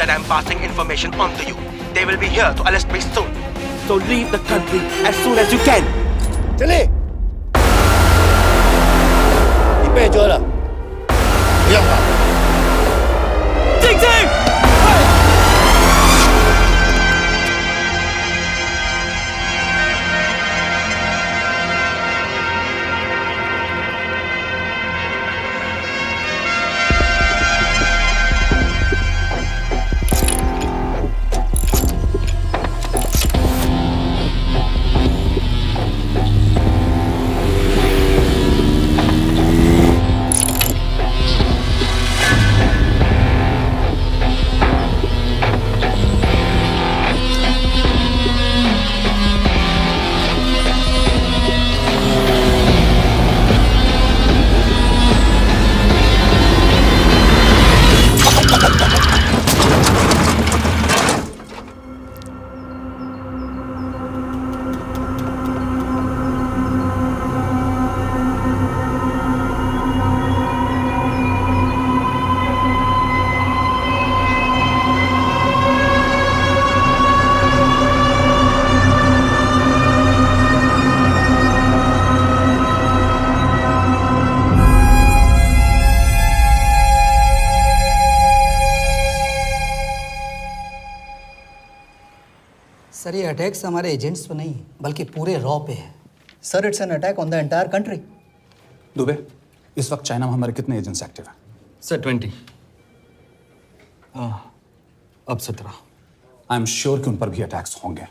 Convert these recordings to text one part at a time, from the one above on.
that I'm passing information on to you. They will be here to arrest me soon. So leave the country as soon as you can. चले।你被捉了，不要跑。静静。सर ये attacks हमारे agents पे नहीं बल्कि पूरे raw पे है। Sir it's an attack on the entire country. Dubey, इस वक्त चाइना में हमारे कितने एजेंट्स एक्टिव हैं? सर 20। अब 17। आई एम श्योर कि उन पर भी अटैक्स होंगे।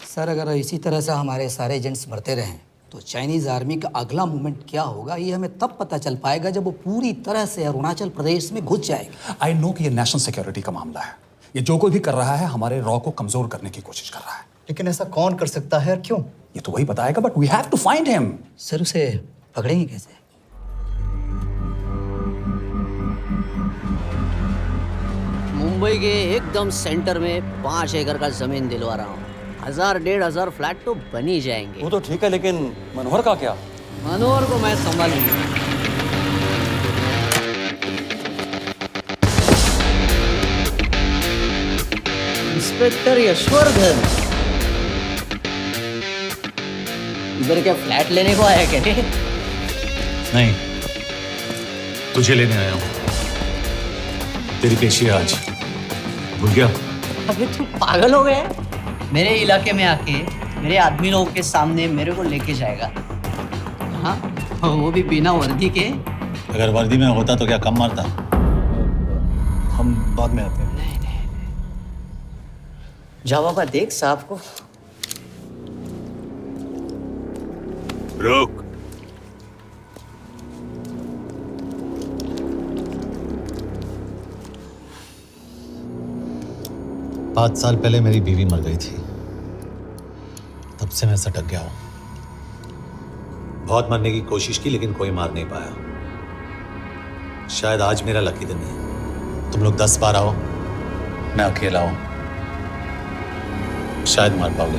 सर अगर इसी तरह से हमारे सारे एजेंट्स मरते रहें तो चाइनीज़ आर्मी का अगला मूवमेंट क्या होगा ये हमें तब पता चल पाएगा जब वो पूरी तरह से अरुणाचल प्रदेश में घुस जाएगा। आई नो कि ये नेशनल सिक्योरिटी का मामला है। ये जो कोई भी कर रहा है हमारे रॉ को कमजोर करने की कोशिश कर रहा है। लेकिन ऐसा कौन कर सकता है और क्यों? ये तो वही बताएगा, but we have to find him. Sir उसे पकड़ेंगे कैसे? मुंबई के एकदम सेंटर में 5 एकड़ का जमीन दिलवा रहा हूँ। 1000-1500 फ्लैट तो बन ही जाएंगे। वो तो ठीक है, लेकिन मनोहर का क्या? मनोहर को मैं संभालूंगा। इंस्पेक्टर यशवर्धन, इधर क्या फ्लैट लेने को आया क्या? नहीं, तुझे लेने आया हूँ। तेरी पेशी है आज, भूल गया? अबे तू पागल हो गया? मेरे इलाके में आके मेरे आदमी लोगों के सामने मेरे को लेके जाएगा? हाँ, वो भी बिना वर्दी के। अगर वर्दी में होता तो क्या कम मारता? हम बाद में आते हैं। जा बाबा, देख साहब को। रुक। पाँच साल पहले मेरी बीवी मर गई थी, तब से मैं सटक गया हूं। बहुत मरने की कोशिश की लेकिन कोई मार नहीं पाया। शायद आज मेरा लकी दिन है। तुम लोग 10 बार आओ, मैं अकेला हूं, शायद मार पाओगे।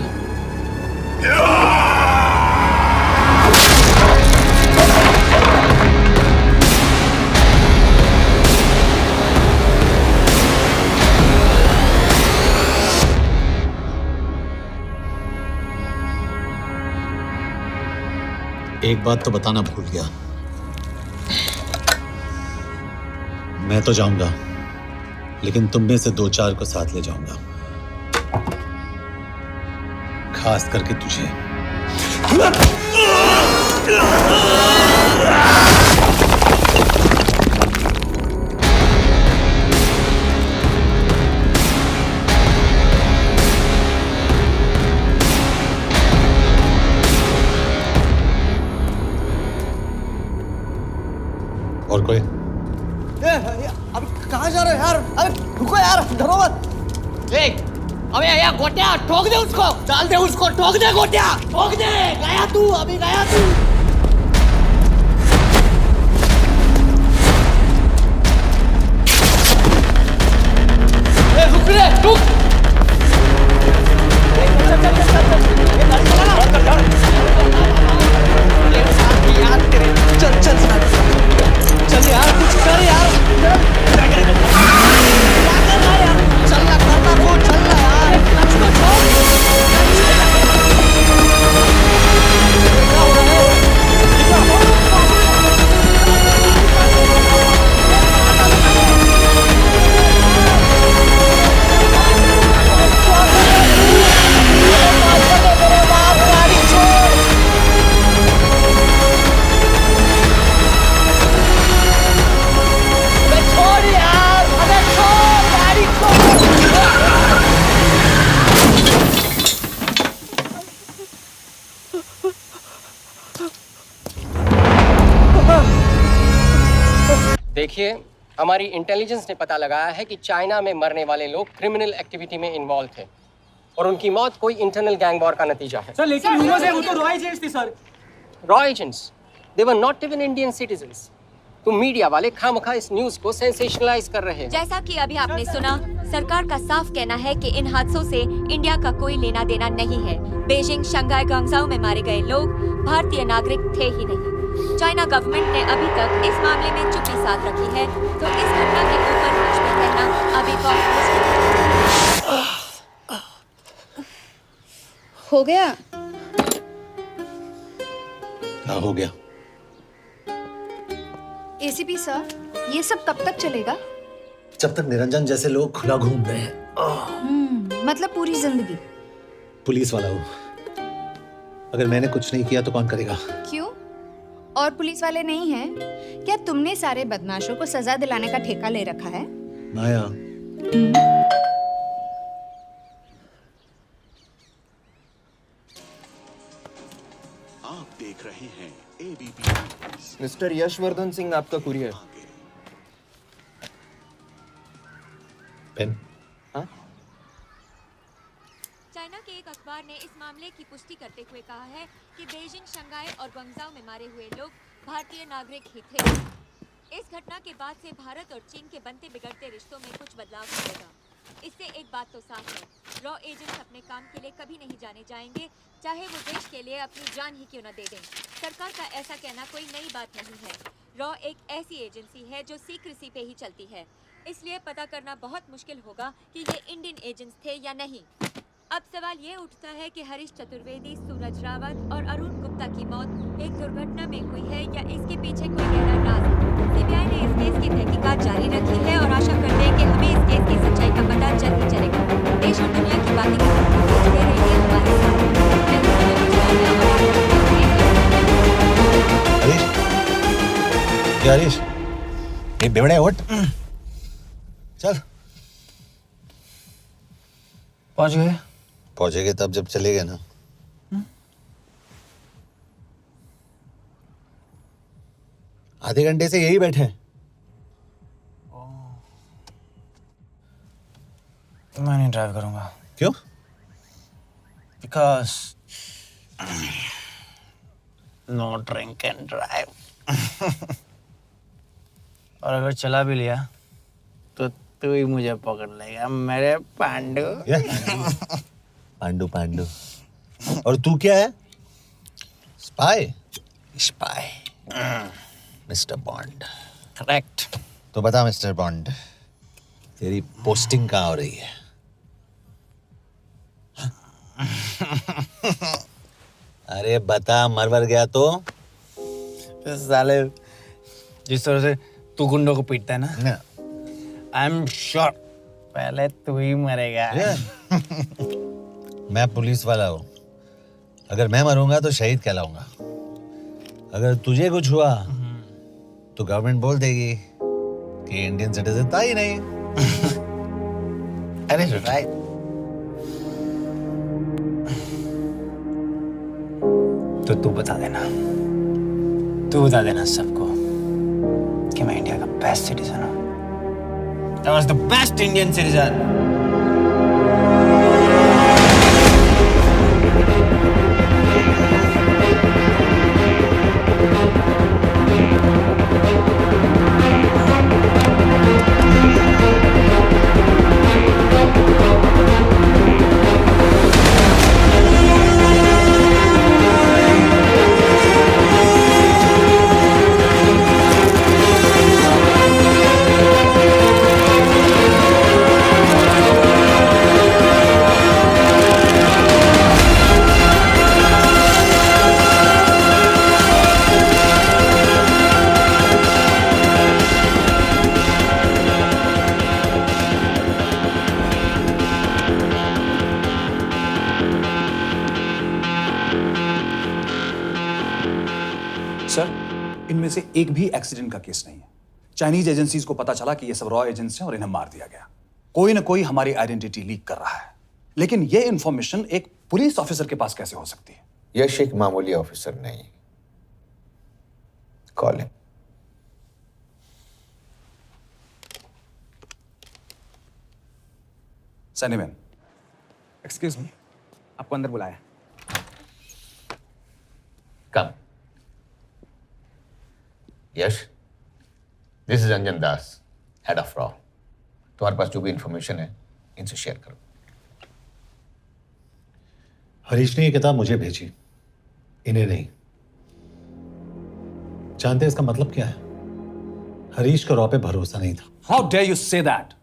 एक बात तो बताना भूल गया, मैं तो जाऊंगा लेकिन तुम में से 2-4 को साथ ले जाऊंगा, खास करके तुझे। और कोई? अभी कहाँ जा रहे हो यार? अरे रुको यार, डरो मत। देख, अबे या गोटिया, ठोक दे उसको, डाल दे उसको, ठोक दे गोटिया, ठोक दे। गया तू, अभी गया तू। ए, रुक रे, रुक। चल यार, कुछ कर यार। देखिए, हमारी इंटेलिजेंस ने पता लगाया है कि चाइना में मरने वाले लोग क्रिमिनल एक्टिविटी में इन्वॉल्व थे और उनकी मौत कोई इंटरनल गैंग वॉर का नतीजा है। सर लेकिन ह्यूमर्स है, वो तो रॉ एजेंट्स थे sir. Raw agents, they were not even Indian citizens. तो मीडिया वाले खामखा इस न्यूज को सेंसेशनलाइज कर रहे हैं। जैसा कि अभी आपने सुना, सरकार का साफ कहना है कि इन हादसों से इंडिया का कोई लेना देना नहीं है। बीजिंग, शंघाई, ग्वांगझाओ में मारे गए लोग भारतीय नागरिक थे ही नहीं। चाइना गवर्नमेंट ने अभी तक इस मामले में चुप्पी साध रखी है, तो इस घटना के ऊपर कुछ भी कहना अभी बहुत मुश्किल हो गया। हाँ, हो गया। एसीपी सर, ये सब कब तक चलेगा? जब तक निरंजन जैसे लोग खुला घूम रहे हैं। मतलब पूरी जिंदगी? पुलिस वाला हूँ, अगर मैंने कुछ नहीं किया तो कौन करेगा? क्यों? और पुलिस वाले नहीं हैं? क्या तुमने सारे बदमाशों को सजा दिलाने का ठेका ले रखा है? माया, आप देख रहे हैं एबीपी। मिस्टर यशवर्धन सिंह, आपका कुरियर। पेन। हाँ? चाइना के एक अखबार ने इस मामले की पुष्टि करते हुए कहा है कि बीजिंग, शंघाई और ग्वांगझाओ में मारे हुए लोग भारतीय नागरिक ही थे। इस घटना के बाद से भारत और चीन के बनते बिगड़ते रिश्तों में कुछ बदलाव आएगा। इससे एक बात तो साफ है, रॉ एजेंट्स अपने काम के लिए कभी नहीं जाने जाएंगे, चाहे वो देश के लिए अपनी जान ही क्यों न दे दें। सरकार का ऐसा कहना कोई नई बात नहीं है। रॉ एक ऐसी एजेंसी है जो सीक्रेसी पे ही चलती है, इसलिए पता करना बहुत मुश्किल होगा कि ये इंडियन एजेंट्स थे या नहीं। अब सवाल ये उठता है कि हरीश चतुर्वेदी, सूरज रावत और अरुण गुप्ता की मौत एक दुर्घटना में हुई है या इसके पीछे कोई गहरा राज है। सीबीआई ने इस केस की तहकीकात जारी रखी है और आशा करते हैं कि हमें इस केस की सच्चाई का पता जल्द ही चलेगा। देश और दुनिया की बातें देखते रहिए हमारे साथ। हरीश, ये बेवड़े उठ, चल। पहुंचेंगे तब जब चलेंगे ना। आधे घंटे से यही बैठे हैं। मैं नहीं ड्राइव करूंगा। क्यों? Because no drink and drive. और अगर चला भी लिया तो तू ही मुझे पकड़ लेगा, मेरे पांडु। पांडु पांडु। और तू क्या है? Spy? Spy. Mister bond. Correct. तो बता मिस्टर बॉन्ड, तेरी पोस्टिंग कहाँ हो रही है? अरे बता, मरवर गया तो? साले, जिस तरह से तू गुंडों को पीटता है ना, आई एम श्योर पहले तू ही मरेगा। मैं पुलिस वाला हूँ, अगर मैं मरूंगा तो शहीद कहलाऊंगा। अगर तुझे कुछ हुआ तो गवर्नमेंट बोल देगी कि इंडियन सिटीजन था ही नहीं। अरे राइट। तो तू बता देना सबको कि मैं इंडिया का बेस्ट सिटीजन हूँ। I was the best Indian citizen. Sir, इनमें से एक भी एक्सीडेंट का केस नहीं है। चाइनीज एजेंसीज को पता चला कि ये सब रॉ एजेंट्स हैं और इन्हें मार दिया गया। कोई ना कोई हमारी आइडेंटिटी लीक कर रहा है, लेकिन ये इंफॉर्मेशन एक पुलिस ऑफिसर के पास कैसे हो सकती है? यश एक मामूली ऑफिसर नहीं, कॉलिंग सैनिमैन, एक्सक्यूज मी, आपको अंदर बुलाया। Come. Yash, this is Anjan Das, head of रॉ। तुम्हारे पास जो भी इंफॉर्मेशन है इनसे शेयर करो। हरीश ने ये किताब मुझे भेजी, इन्हें नहीं। जानते हैं इसका मतलब क्या है? हरीश को रॉ पे भरोसा नहीं था। How dare you say that?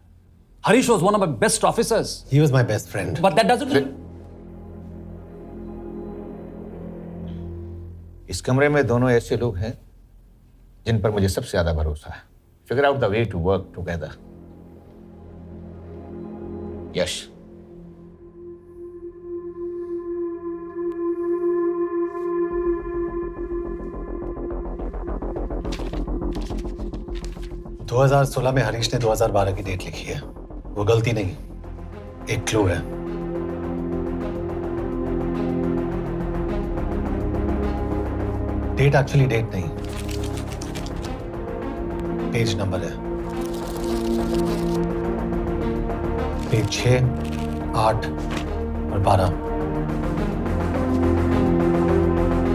Harish was one of my best officers. He was my best friend. But that doesn't. इस कमरे में दोनों ऐसे लोग हैं जिन पर मुझे सबसे ज्यादा भरोसा है। Figure out the way to work together. Yash, दो 2016 में हरीश ने 2012 की डेट लिखी है। वो गलती नहीं, एक क्लू है। डेट एक्चुअली डेट नहीं, पेज नंबर है। पेज 6, 8 और 12।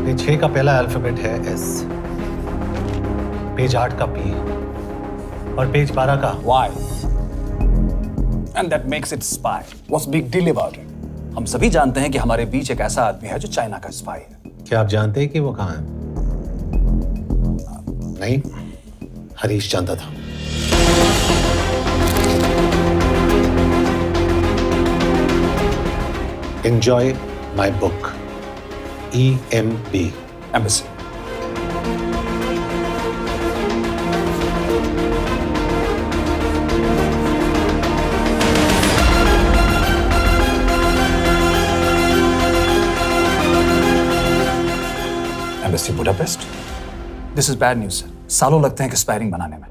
पेज 6 का पहला अल्फाबेट है S, पेज 8 का P और पेज 12 का Why? And that makes it spy. What's big deal about it? हम सभी जानते हैं कि हमारे बीच एक ऐसा आदमी है जो चाइना का स्पाई है। क्या आप जानते हैं कि वो कहाँ है? नहीं, हरीश जानता था। Enjoy my book. EMB. Embassy. Embassy Budapest? This is bad news. सालों लगते हैं एक्सपायरिंग बनाने में।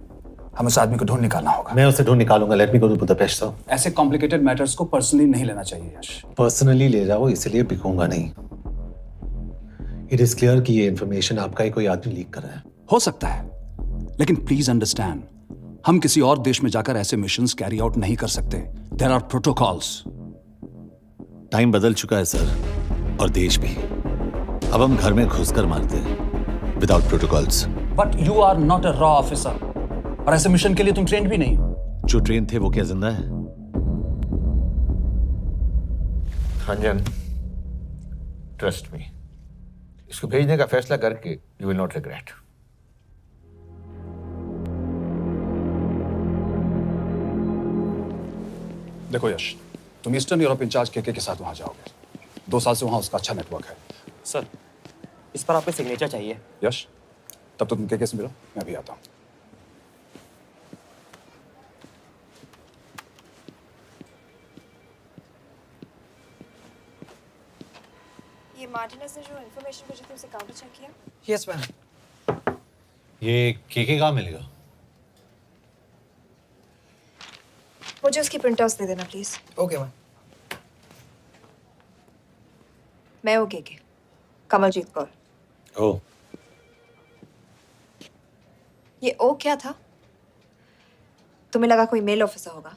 हमें उस आदमी को ढूंढ निकालना होगा। मैं उसे ढूंढ निकालूंगा। Let me go to Budapest. ऐसे कॉम्प्लिकेटेड मैटर्स को पर्सनली नहीं लेना चाहिए यश। पर्सनली ले जाओ, इसलिए बिकूंगा नहीं। इट इज क्लियर कि ये इंफॉर्मेशन आपका ही कोई आदमी लीक कर रहा है। हो सकता है, लेकिन प्लीज अंडरस्टैंड, हम किसी और देश में जाकर ऐसे मिशंस कैरी आउट नहीं कर सकते। There are protocols. टाइम बदल चुका है सर, और देश भी। अब हम घर में घुसकर मारते हैं without protocols. But you are not a रॉ ऑफिसर, और ऐसे मिशन के लिए तुम ट्रेंड भी नहीं हो। जो ट्रेन थे वो क्या जिंदा है? अंजन, ट्रस्ट मी, इसको भेजने का फैसला करके यू विल नॉट रिग्रेट। देखो यश, तुम ईस्टर्न यूरोप इंचार्ज के साथ वहां जाओगे। 2 साल से वहां उसका अच्छा नेटवर्क है। सर, इस पर आपके सिग्नेचर चाहिए। यश, तब तो तुम के से मिलो, मैं भी आता हूं। ये मार्टिनेज ने जो इन्फॉर्मेशन मुझे तुमसे काउंटर चेक किया। Yes ma'am. ये केके कहाँ मिलेगा? मुझे उसकी प्रिंटआउट्स दे देना प्लीज। Okay ma'am. मैं हूँ केके, कमलजीत कौर। ओ, ये ओ क्या था? तुम्हें लगा कोई मेल ऑफिसर होगा?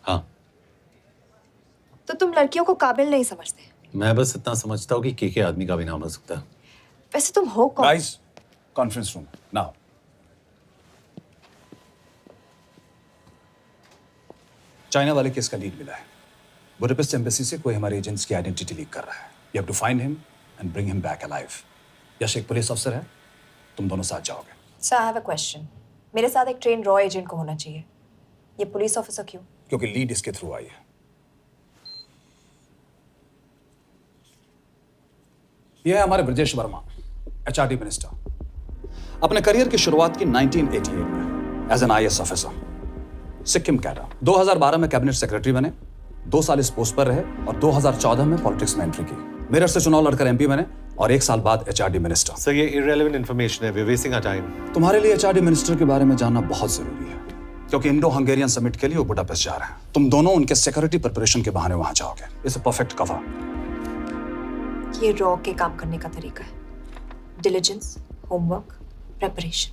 हाँ। तो तुम लड़कियों को काबिल नहीं समझते। मैं बस इतना समझता हूँ कि केके आदमी का भी नाम हो सकता है। वैसे तुम हो कौन? Guys, conference room now. China वाले केस का लीड मिला है। बुडापेस्ट एम्बेसी से कोई हमारे एजेंट्स की आइडेंटिटी लीक कर रहा है। You have to find him and bring him back alive. Yash एक पुलिस अफसर है, तुम दोनों साथ जाओगे। Sir, I have a question. मेरे साथ एक ट्रेन रॉ एजेंट को होना चाहिए। ये पुलिस ऑफिसर क्यों? क्योंकि लीड इसके थ्रू आई है। यह है हमारे ब्रजेश वर्मा, एचआरडी मिनिस्टर। अपने करियर की शुरुआत की 1988 में as an IAS officer, Sikkim cadre. 2012 में कैबिनेट सेक्रेटरी बने, 2 साल इस पोस्ट पर रहे और 2014 में पॉलिटिक्स में एंट्री की। मेरठ से चुनाव लड़कर एमपी बने और 1 साल बाद एचआरडी मिनिस्टर। सर, ये इररिलेवेंट इंफॉर्मेशन है। We are wasting our time. तुम्हारे लिए एचआरडी मिनिस्टर के बारे में जानना बहुत जरूरी है, क्योंकि इंडो हंगेरियन समिट के लिए वो बुडापेस्ट जा रहे हैं। तुम दोनों उनके सिक्योरिटी प्रिपरेशन के बहाने वहां जाओगे। It's a perfect cover. ये रॉ के काम करने का तरीका है। Diligence, homework, preparation.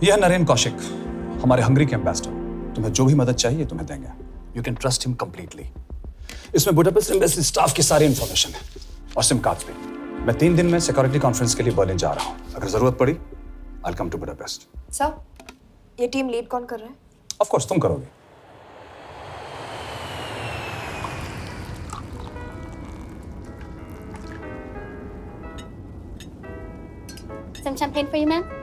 यह नरेन कौशिक, हमारे हंगरी के एम्बेसडर। तुम्हें जो भी मदद चाहिए तुम्हें देंगे। You can trust him completely. इसमें बुडापेस्ट एम्बेसी स्टाफ की सारी इंफॉर्मेशन है और सिम कार्ड्स भी। मैं 3 दिन में सिक्योरिटी कॉन्फ्रेंस के लिए बर्लिन जा रहा हूँ। अगर जरूरत पड़ी I'll come to Budapest. Sir, ये टीम लीड कौन कर रहा है? Of course, तुम करोगे। Some champagne for you, ma'am.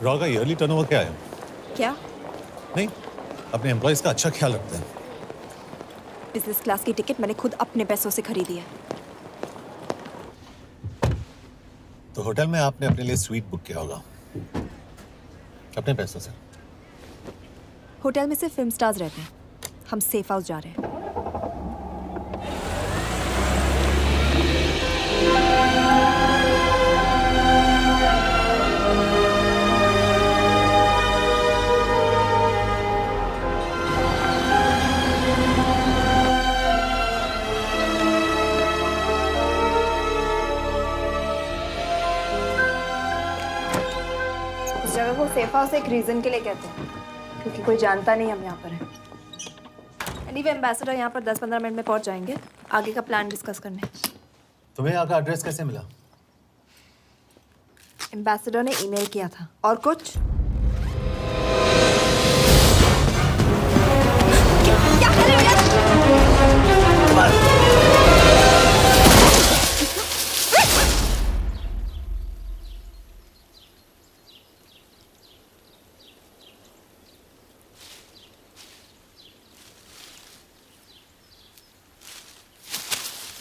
Raw का ईयरली टर्नओवर क्या है? क्या? नहीं, अपने एम्प्लॉइज का अच्छा ख्याल रखते हैं। बिजनेस क्लास की टिकट मैंने खुद अपने पैसों से खरीदी है। तो होटल में आपने अपने लिए स्वीट बुक किया होगा अपने पैसों से। होटल में सिर्फ फिल्म स्टार्स रहते हैं, हम सेफ हाउस जा रहे हैं। जगह को सेफ हाउस एक रीजन के लिए कहते हैं, क्योंकि कोई जानता नहीं हम यहाँ पर हैं। एनीवे एम्बेसडर यहाँ पर 10-15 मिनट में पहुँच जाएंगे आगे का प्लान डिस्कस करने। तुम्हें यहाँ का एड्रेस कैसे मिला? एम्बेसडर ने ईमेल किया था। और कुछ? क्या कर रहे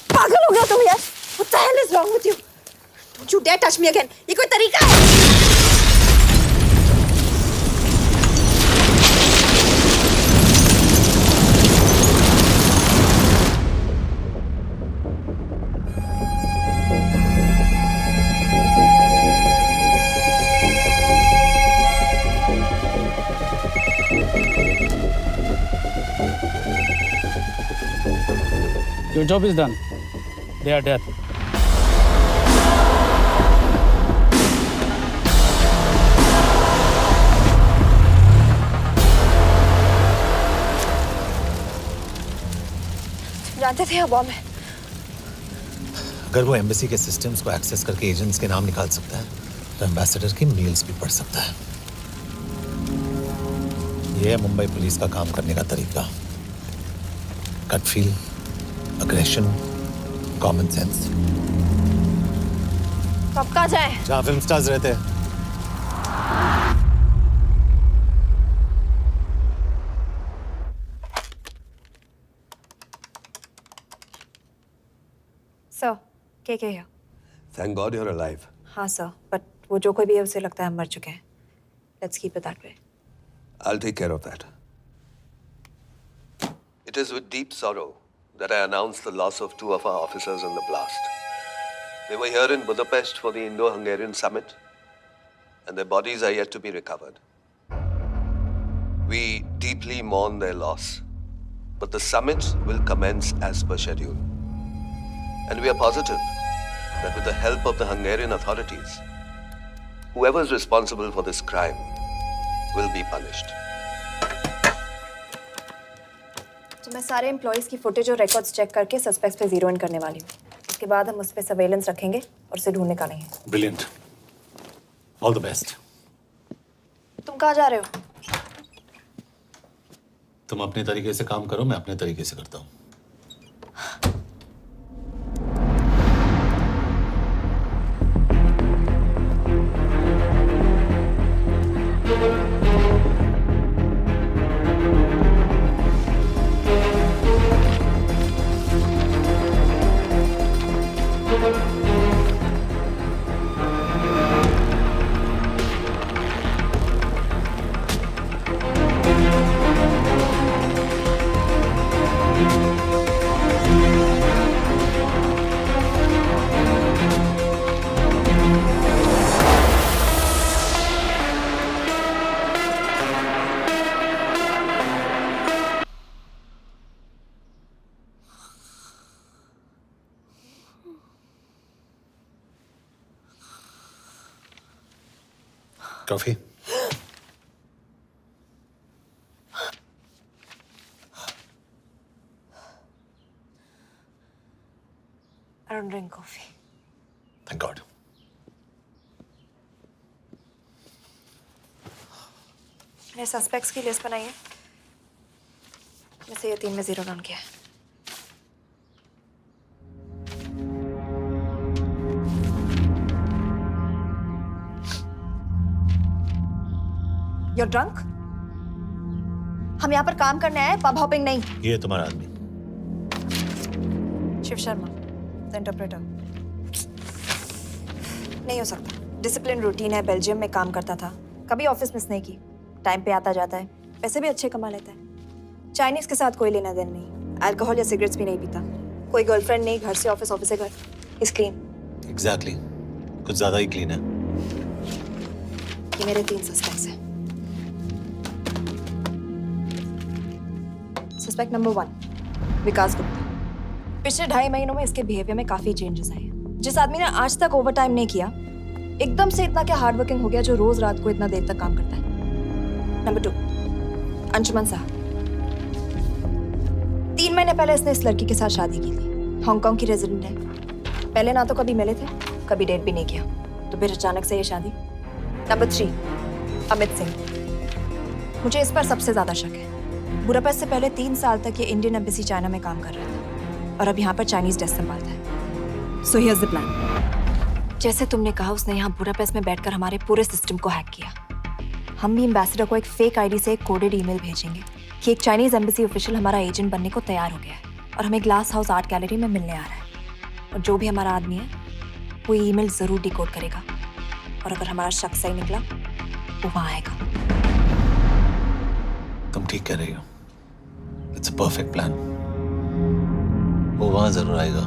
पागल हो गया तुम यार? What the hell is wrong with you? Don't you dare touch me again. ये कोई तरीका है? Your job is done. They are dead. जानते थे यहाँ बॉम्ब है। अगर वो एम्बेसी के सिस्टम्स को एक्सेस करके एजेंट्स के नाम निकाल सकता है तो एम्बेसडर की मेल्स भी पढ़ सकता है। ये है मुंबई पुलिस का काम करने का तरीका। Gut feel, aggression, common sense. कब कहाँ जाए? जहाँ फिल्म स्टार्स रहते हैं। सर, के here? Thank God you're alive. हाँ सर, बट वो जो कोई भी है उसे लगता है हम मर चुके हैं। Let's keep it that way. I'll take care of that. It is with deep sorrow that I announce the loss of 2 of our officers in the blast. They were here in Budapest for the Indo-Hungarian summit, and their bodies are yet to be recovered. We deeply mourn their loss, but the summit will commence as per schedule. And we are positive that with the help of the Hungarian authorities, whoever is responsible for this crime will be punished. तो मैं सारे employees की footage और records check करके suspects पे zero in करने वाली हूँ। उसके बाद हम उस पर सर्वेलेंस रखेंगे और उसे ढूंढ निकालेंगे। Brilliant, all the best. तुम कहाँ जा रहे हो? तुम अपने तरीके से काम करो, मैं अपने तरीके से करता हूँ। Coffee? I don't drink coffee. Thank God. मैंने सस्पेक्ट्स की लिस्ट बनाई है, वैसे ये 3 में 0 डाउन किया है। You're drunk? हम यहाँ पर काम करने आए, पब हॉपिंग नहीं। ये तुम्हारा आदमी। Shiv Sharma, the interpreter. नहीं हो सकता। डिसिप्लिन रूटीन है, बेल्जियम में काम करता था, कभी ऑफिस मिस नहीं की, टाइम पे आता जाता है, पैसे भी अच्छे कमा लेता है। चाइनीज के साथ कोई लेना देना नहीं, अल्कोहल या सिगरेट्स भी नहीं पीता, कोई गर्लफ्रेंड नहीं, घर से ऑफिस, ऑफिस से घर। Is clean. एग्जैक्टली, कुछ ज्यादा ही क्लीन है। ये मेरे 3 सस्पेक्ट्स हैं। सस्पेक्ट नंबर 1, विकास गुप्ता। पिछले 2.5 महीनों में इसके बिहेवियर में काफी चेंजेस आए हैं। जिस आदमी ने आज तक ओवरटाइम नहीं किया, एकदम से इतना क्या हार्ड वर्किंग हो गया जो रोज रात को इतना देर तक काम करता है। नंबर 2, अंशुमन साहब। 3 महीने पहले इसने इस लड़की के साथ शादी की थी, हांगकांग की रेजिडेंट है। पहले ना तो कभी मिले थे, कभी डेट भी नहीं किया, तो फिर अचानक से ये शादी। नंबर 3, अमित सिंह। मुझे इस पर सबसे ज्यादा शक है। बुडापेस्ट से पहले 3 साल तक ये इंडियन एम्बेसी चाइना में काम कर रहा था और अब यहाँ पर चाइनीज डेस्क संभालता है। So here's the plan. जैसे तुमने कहा, उसने यहाँ बुडापेस्ट में बैठकर हमारे पूरे सिस्टम को हैक किया। हम भी एम्बेसडर को एक फेक आईडी से एक कोडेड ईमेल भेजेंगे कि एक चाइनीज एम्बेसी ऑफिशियल हमारा एजेंट बनने को तैयार हो गया है और हमें ग्लास हाउस आर्ट गैलरी में मिलने आ रहा है। और जो भी हमारा आदमी है वो ईमेल जरूर डिकोड करेगा और अगर हमारा शक सही निकला वो वहाँ आएगा। तुम ठीक कह रही हो। It's a perfect plan. वो वहां जरूर आएगा।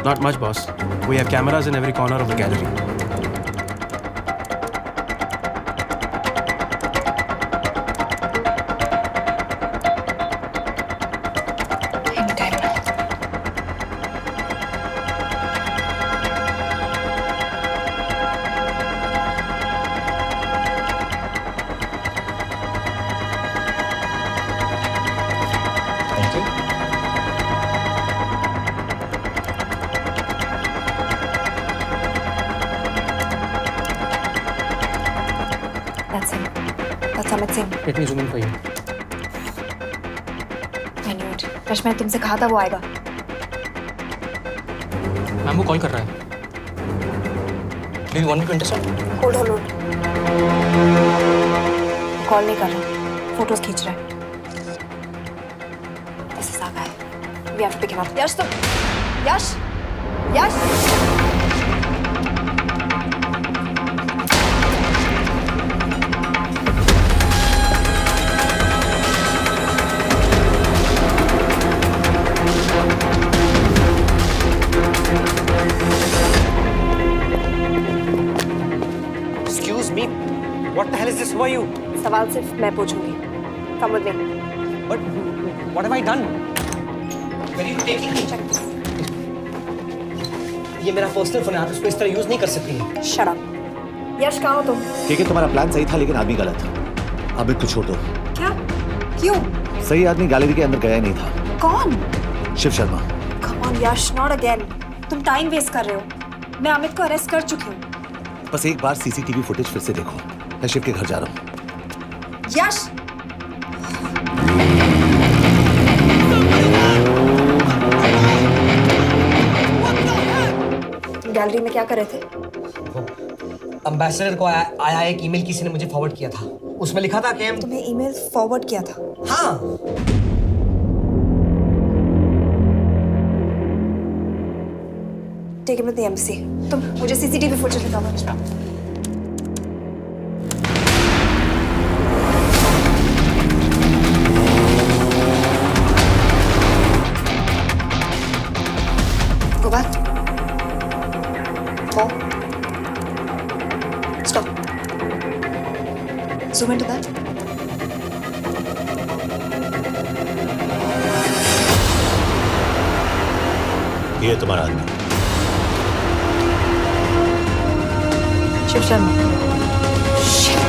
Not much, boss. We have cameras in every corner of the gallery. Let me zoom in for you. I knew it. Rush, मैंने तुमसे कहा था वो आएगा। मैम वो कॉल कर रहा है। Do you want me to intercept? Hold. Call नहीं कर रहा, फोटोज खींच रहा है। This is our guy. We have to pick him up. यश तुम, यश। What the hell is this? Who are you? सवाल सिर्फ मैं पूछूंगी। Come with me. But what have I done? Where are you taking me? ये मेरा personal phone है, आप इसको इस तरह यूज नहीं कर सकती। Shut up. यश कहाँ हो तुम? ठीक है, तुम्हारा प्लान सही था लेकिन आदमी गलत था। अमित को छोड़ दो। क्या? क्यों? सही आदमी गैलरी के अंदर गया ही नहीं था। कौन? Shiv Sharma. Come on Yash, not again. तुम टाइम वेस्ट कर रहे हो। मैं अमित को अरेस्ट कर चुकी हूँ। बस एक बार सीसीटीवी फुटेज फिर से देखो। मैं शिव के घर जा रहा हूँ। यश! गैलरी में क्या कर रहे थे? एम्बेसडर को आया एक ईमेल किसी ने मुझे फॉरवर्ड किया था। उसमें लिखा था कि तुम्हें ईमेल फॉरवर्ड किया था? हाँ। Take him to the embassy. तुम मुझे सीसीटीवी फुटेज दिखाओ। Go back. Go. Stop. Zoom into that. ये तुम्हारा आदमी। शिव शर्मा। Shit.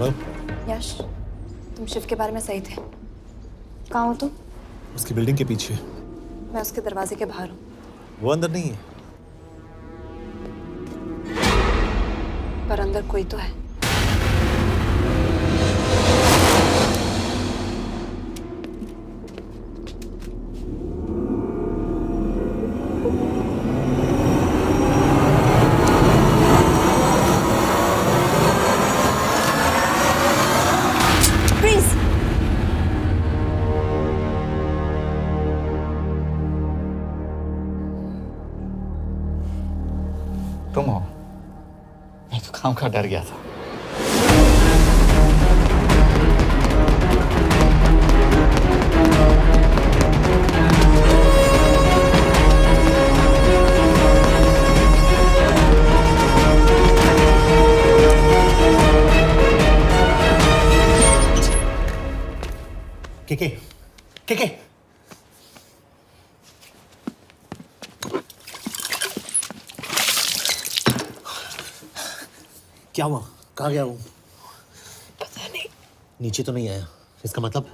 हेलो। यश, तुम शिव के बारे में सही थे। कहाँ हो तुम? उसकी बिल्डिंग के पीछे। मैं उसके दरवाजे के बाहर हूँ। वो अंदर नहीं है। पर अंदर कोई तो है। तुम हो? मैं तो काम का डर गया था। के क्या हुआ? कहाँ गया वो? पता नहीं। नीचे तो नहीं आया, इसका मतलब?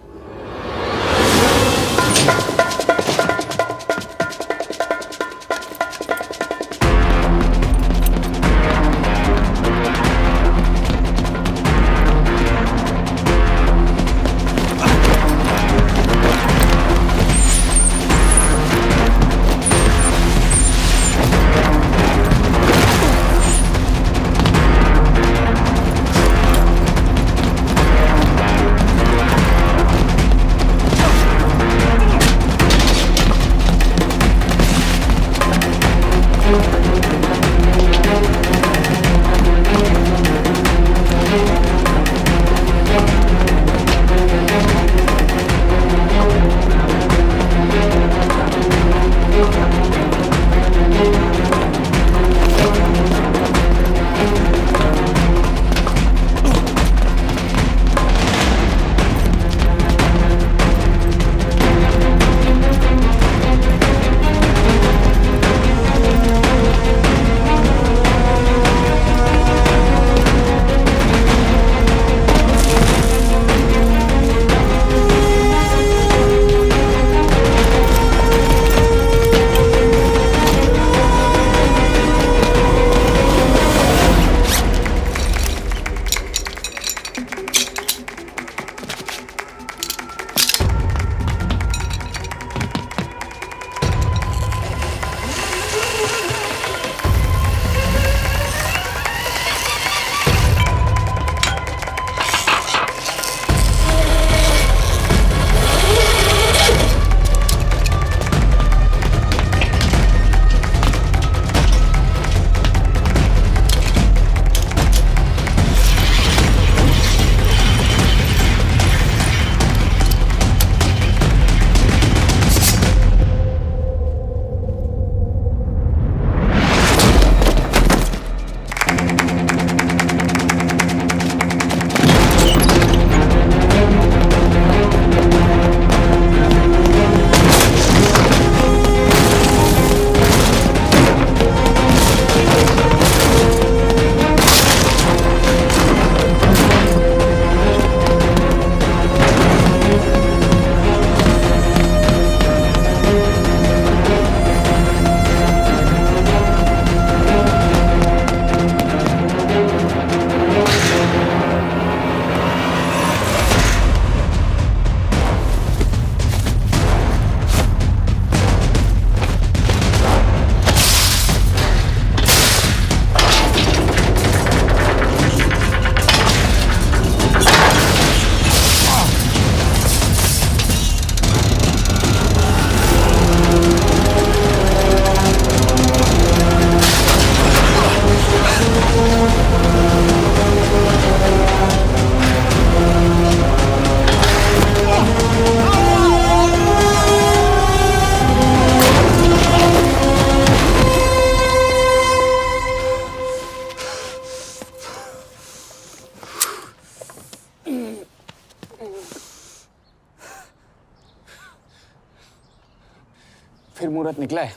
फिर मुहूर्त निकला है।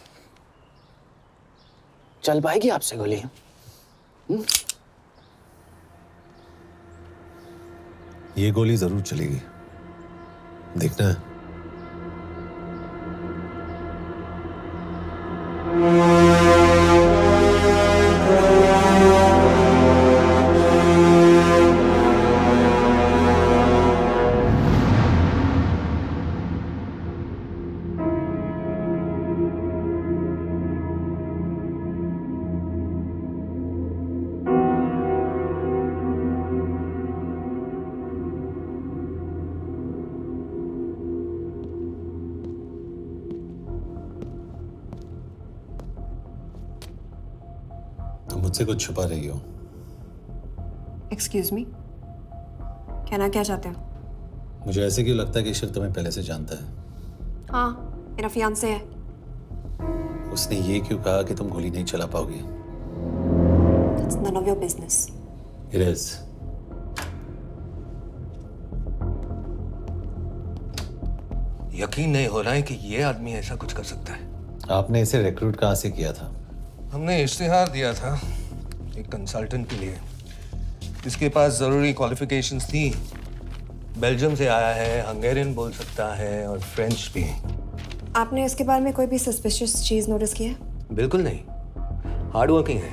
चल पाएगी आपसे गोली? ये गोली जरूर चलेगी, देखना है। तुम मुझसे कुछ छुपा रही हो। एक्सक्यूज मी, कहना क्या चाहते हो? मुझे ऐसे क्यों लगता है कि शिव तुम्हें पहले से जानता है? हाँ, मेरा फियांसे है। उसने ये क्यों कहा कि तुम गोली नहीं चला पाओगी? It's none of your business. It is. यकीन नहीं हो रहा है कि ये आदमी ऐसा कुछ कर सकता है। आपने इसे रिक्रूट कहाँ से किया था? हमने इश्तिहार दिया था एक कंसल्टेंट के लिए, जिसके पास ज़रूरी क्वालिफिकेशंस थी। बेल्जियम से आया है, हंगेरियन बोल सकता है और फ्रेंच भी। आपने इसके बारे में कोई भी सस्पिशियस चीज़ नोटिस की है? बिल्कुल नहीं, हार्ड वर्किंग है,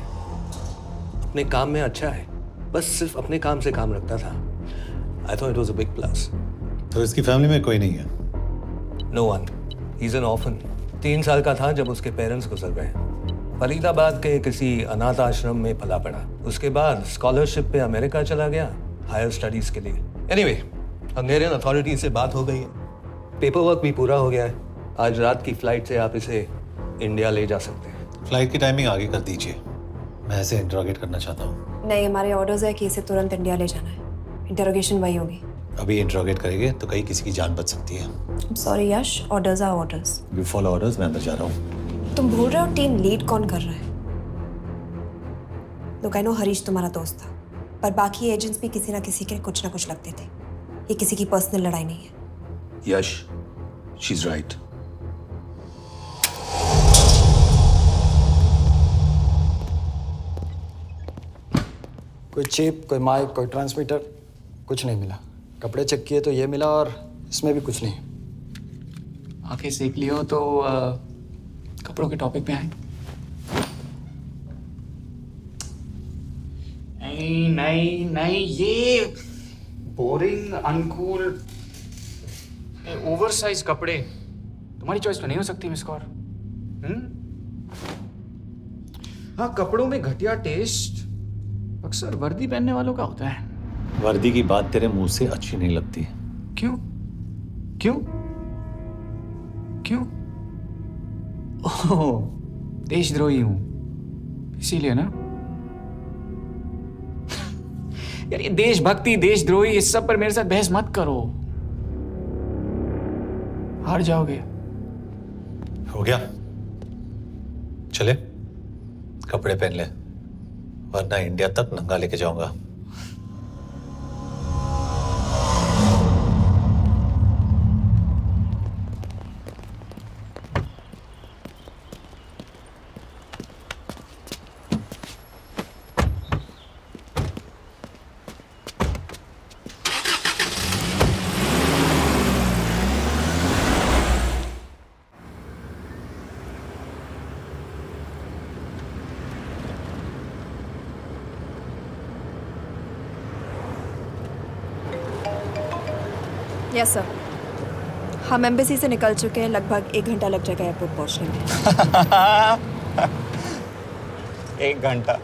अपने काम में अच्छा है, बस सिर्फ अपने काम से काम रखता था। I thought it was a big plus. तो इसकी फैमिली में कोई नहीं है? No one, he is an orphan. 3 साल का था जब उसके पेरेंट्स गुजर गए। फरीदाबाद के किसी अनाथ आश्रम में पला पड़ा। उसके बाद स्कॉलरशिप पे अमेरिका चला गया हायर स्टडीज के लिए। एनीवे, हंगेरियन अथॉरिटी से बात हो गई है, पेपर वर्क भी पूरा हो गया है। आज रात की फ्लाइट से आप इसे इंडिया ले जा सकते हैं। फ्लाइट की टाइमिंग आगे कर दीजिए, मैं इसे इंट्रोगेट करना चाहता हूँ। नहीं, हमारे ऑर्डर्स है कि इसे तुरंत इंडिया ले जाना है। इंटरोगेशन वही होगी। अभी इंट्रोगेट करेंगे तो कहीं किसी की जान बच सकती है। Sorry Yash, orders are orders. You follow orders, मैं अंदर जा रहा हूँ। तुम भूल रहे हो टीम लीड कौन कर रहा है? लोग आई नो हरीश तुम्हारा दोस्त था, पर बाकी एजेंट्स भी किसी ना किसी के कुछ ना कुछ लगते थे। ये किसी की पर्सनल लड़ाई नहीं है। यश, शी इज राइट। कोई चिप, कोई माइक, कोई ट्रांसमीटर, कुछ नहीं मिला। कपड़े चेक किए तो ये मिला और इसमें भी कुछ नहीं। आंखें सेक लियो तो कपड़ों के टॉपिक पे आए। नहीं नहीं नहीं, ये बोरिंग, अनकूल, ओवरसाइज कपड़े तुम्हारी चॉइस तो नहीं हो सकती मिस कौर। हाँ, कपड़ों में घटिया टेस्ट अक्सर वर्दी पहनने वालों का होता है। वर्दी की बात तेरे मुंह से अच्छी नहीं लगती। क्यों क्यों क्यों? ओह, देशद्रोही हूं इसीलिए ना। यार, ये देशभक्ति, देशद्रोही, इस सब पर मेरे साथ बहस मत करो, हार जाओगे। हो गया, चले कपड़े पहन ले, वरना इंडिया तक नंगा लेके जाऊंगा। यस सर, हम एम्बेसी से निकल चुके हैं। लगभग 1 घंटा लग जाएगा एयरपोर्ट पहुंचने में। 1 घंटा?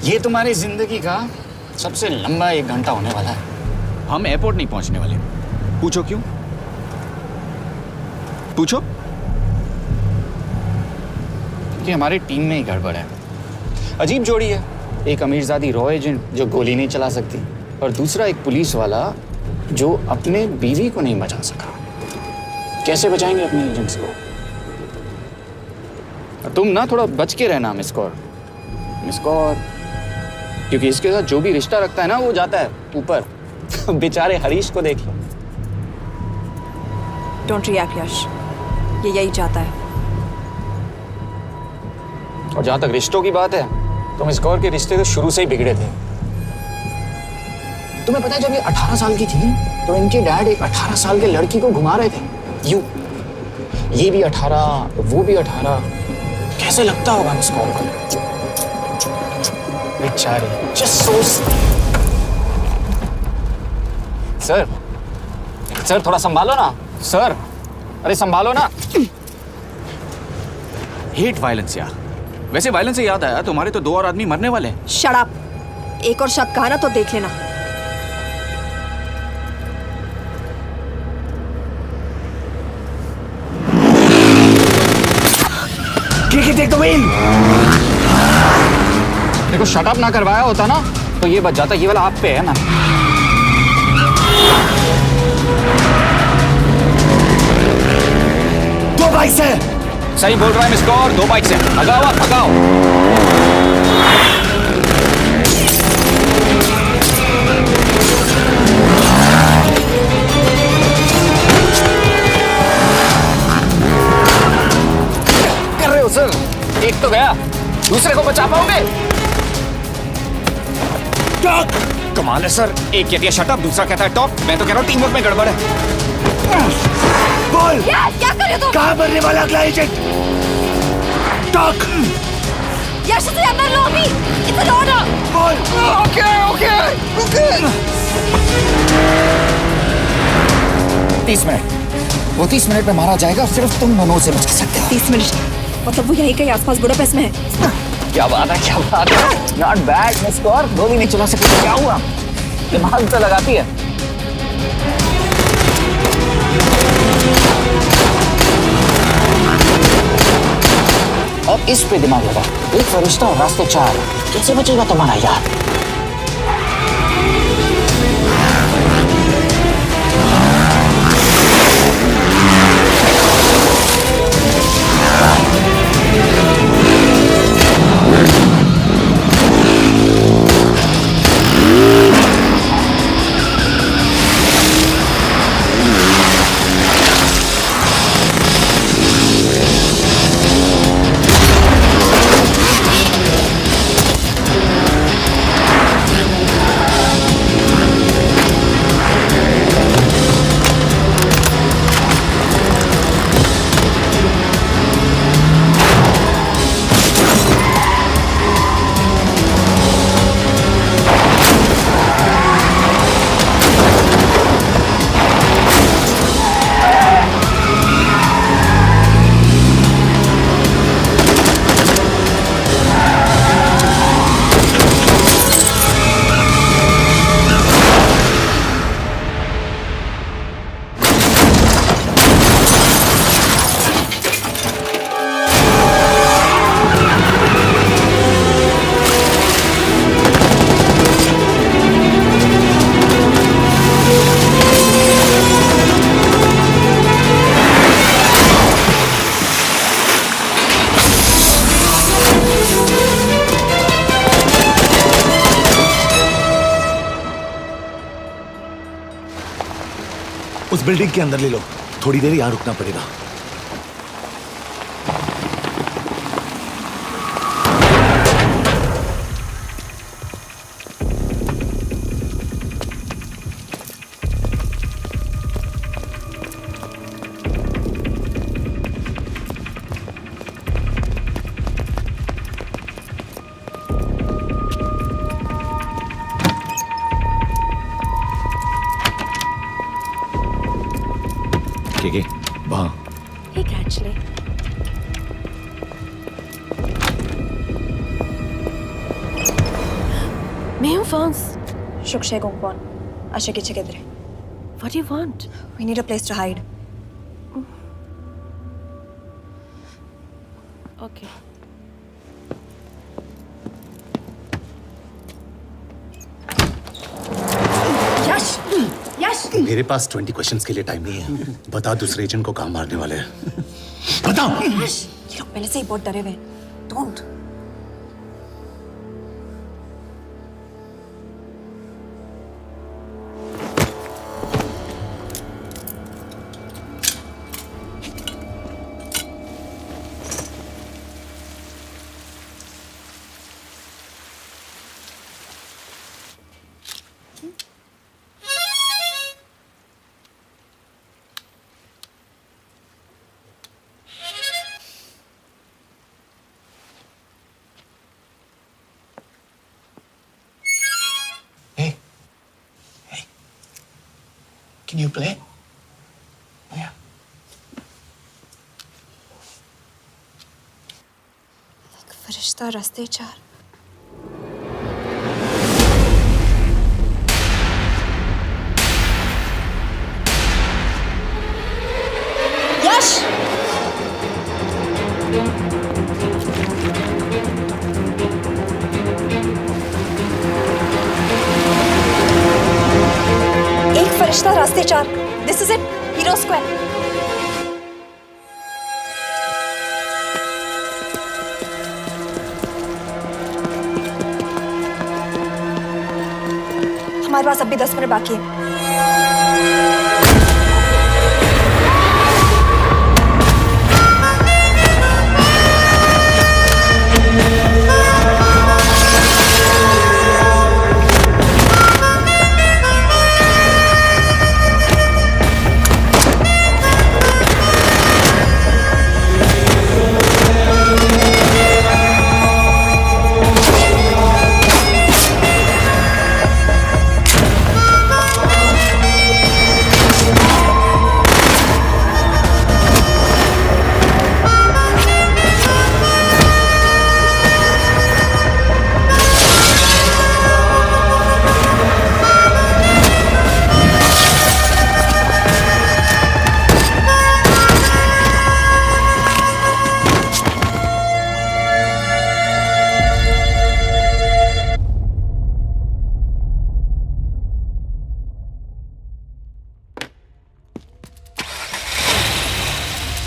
ये तुम्हारी जिंदगी का सबसे लंबा 1 घंटा होने वाला है। हम एयरपोर्ट नहीं पहुंचने वाले। पूछो क्यों? पूछो। क्योंकि हमारी टीम में ही गड़बड़ है। अजीब जोड़ी है, एक अमीरजादी रॉ एजेंट जो गोली नहीं चला सकती, और दूसरा एक पुलिस वाला जो अपने बीवी को नहीं बचा सका। कैसे बचाएंगे अपने एजेंट्स को? तुम ना थोड़ा बच के रहना मिस कौर, क्योंकि इसके साथ जो भी रिश्ता रखता है ना, वो जाता है ऊपर। बेचारे हरीश को देख लो। डोंट रिएक्ट यश, ये यही चाहता है। और जहां तक रिश्तों की बात है, तो मिस कौर के रिश्ते तो शुरू से ही बिगड़े थे। तुम्हें पता है जब ये 18 साल की थी तो इनके डैड एक 18 साल के लड़की को घुमा रहे थे यू। ये भी 18, वो भी 18। कैसे लगता होगा मिस कॉल को? बेचारे, जस्ट सो। सर थोड़ा संभालो ना सर। अरे संभालो ना। हेट वायलेंस यार। वैसे वायलेंस से याद आया, तुम्हारे तो 2 और आदमी मरने वाले हैं। Shut up. एक और शब्द कहा ना तो देख लेना। Take the wheel. देखो शट अप ना करवाया होता ना तो ये बच जाता। ये वाला आप पे है ना। दो बाइक से। सही बोल रहा है मिस कौर, 2 बाइक से। भगाओ आप, भगाओ। कर रहे हो सर? एक तो गया, दूसरे को बचा पाओगे? टॉक। कमाल है सर। एक कहती है शट अप, दूसरा कहता है टॉक। मैं तो कह रहा हूँ टीम वर्क में गड़बड़ है। बोल। क्या कर रहे हो तुम? कहाँ मरने वाला अगला एजेंट? टॉक। यश से अंदर लो अभी। It's an order. बोल। ओके। 30 मिनट। वो 30 मिनट में मारा जाएगा, सिर्फ तुम दोनों से बचा सकते हो। 30 मिनट मतलब वो यहीं कहीं आसपास बुडापेस्ट में है। क्या बात है, क्या बात है। Not bad miss Kaur. गोली नहीं चला सकती, क्या हुआ? दिमाग तो लगाती है। और इस पे दिमाग लगा। एक फरिश्ता और रास्ते 4। कैसे बचेगा तुम्हारा यार? उस बिल्डिंग के अंदर ले लो। थोड़ी देर यहाँ रुकना पड़ेगा। वहाँ। Hey, actually. Mayhem phones. Shukshay Gongpon. Ashiki Chikidre. What do you want? We need a place to hide. Okay. Yash! Yash! मेरे पास 20 क्वेश्चंस के लिए टाइम नहीं है। बता दूसरे एजेंट को कहाँ मारने वाले हैं। बता। Yash! ये लोग पहले से ही बहुत डरे हुए हैं। Don't. Can you play? Yeah. एक फरिश्ता रास्ते चार। यश! एक फरिश्ता रास्ते चार। This is it, hero square. हमारे पास अभी 10 मिनट बाकी है।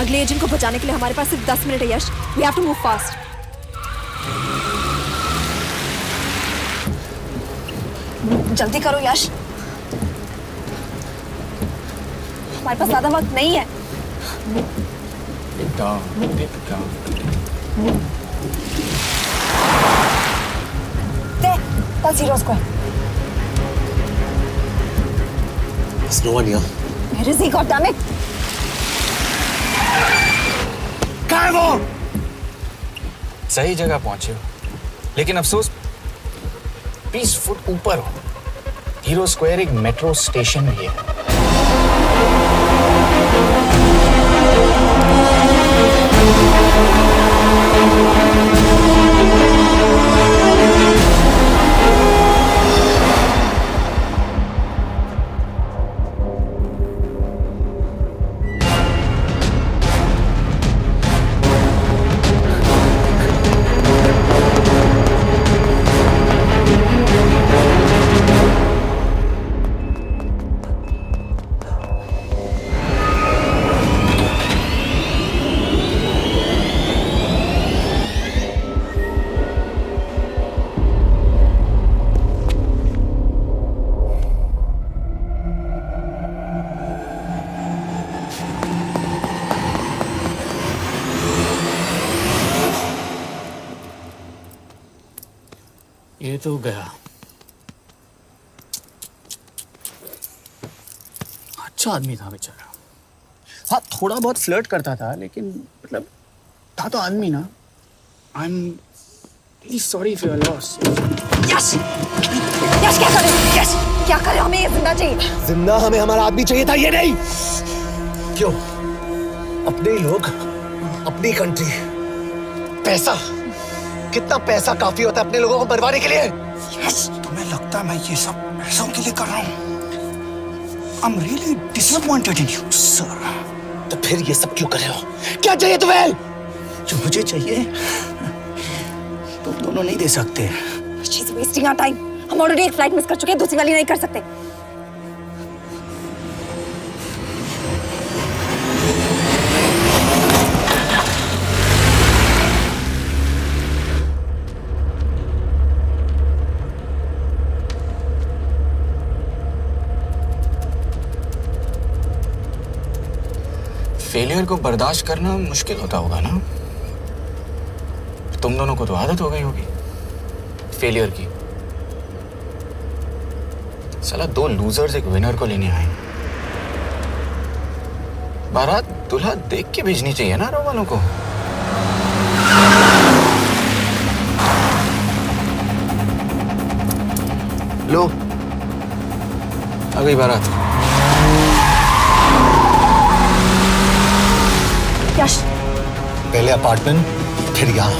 अगले एजेंट को बचाने के लिए हमारे पास सिर्फ 10 मिनट है Yash. We have to move fast. जल्दी करो यश, हमारे पास ज्यादा वक्त नहीं है। That's Zero Square. There's no one here. Where is he? God damn it! कहाँ है वो? सही जगह पहुंचे हो, लेकिन अफसोस 20 फुट ऊपर हो। हीरो स्क्वायर एक मेट्रो स्टेशन भी है। ये तो गया। अच्छा आदमी था बेचारा। हाँ, थोड़ा बहुत फ्लर्ट करता था, लेकिन मतलब था तो आदमी ना। I am really sorry for your loss. Yash! Yash क्या करे? यश क्या करे? हमें ये जिंदा चाहिए। जिंदा हमें हमारा आदमी चाहिए था, ये नहीं। क्यों? अपने ही लोग, अपनी कंट्री, पैसा, कितना पैसा काफी होता है अपने लोगों को मरवाने के लिए? यस, तुम्हें लगता है मैं ये सब पैसों के लिए कर रहा हूँ? I'm really disappointed in you, sir. तो फिर ये सब क्यों कर रहे हो? क्या चाहिए तुम्हें? जो मुझे चाहिए तुम दोनों नहीं दे सकते। She's wasting our time. हम ऑलरेडी एक फ्लाइट मिस कर चुके हैं, दूसरी वाली नहीं कर सकते। फेलियर को बर्दाश्त करना मुश्किल होता होगा ना? तुम दोनों को तो आदत हो गई होगी फेलियर की। साला 2 लूजर्स एक विनर को लेने आए। बारात दूल्हा देख के भेजनी चाहिए ना रो वालों को। लो, आ गई बारात। यश, पहले अपार्टमेंट, फिर यहाँ।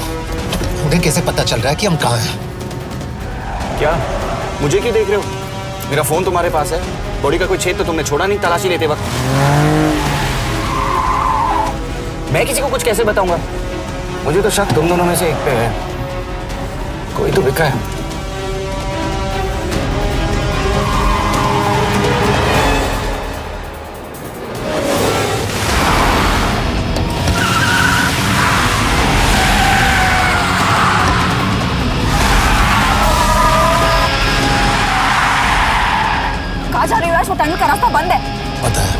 उन्हें कैसे पता चल रहा है कि हम कहाँ हैं? क्या मुझे क्यों देख रहे हो? मेरा फोन तुम्हारे पास है। बॉडी का कोई छेद तो तुमने छोड़ा नहीं तलाशी लेते वक्त। मैं किसी को कुछ कैसे बताऊंगा? मुझे तो शक तुम दोनों में से एक पे है। कोई तो बिका है। कहाँ जा रही हो यश? वो टनल का रास्ता बंद है। पता है।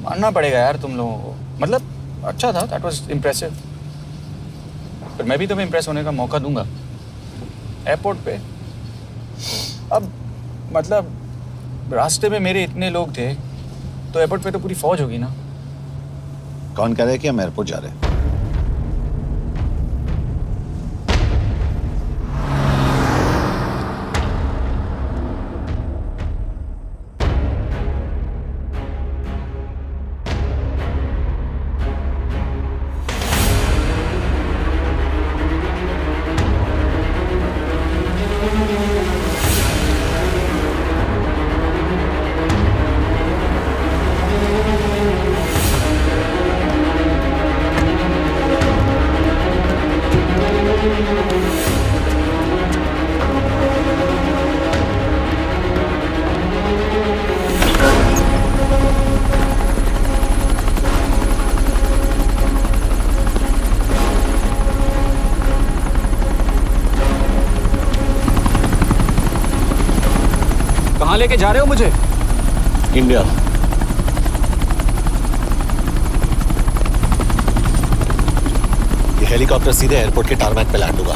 मानना पड़ेगा यार तुम लोगों को। मतलब अच्छा था, दैट वाज इम्प्रेसिव। पर मैं भी तुम्हें इम्प्रेस होने का मौका दूंगा एयरपोर्ट पे। अब मतलब रास्ते में मेरे इतने लोग थे तो एयरपोर्ट पे तो पूरी फौज होगी ना। कौन कह रहा है कि हम एयरपोर्ट जा रहे हैं? कहाँ लेके जा रहे हो मुझे? इंडिया। ये हेलीकॉप्टर सीधे एयरपोर्ट के टारमैक पे लैंड होगा।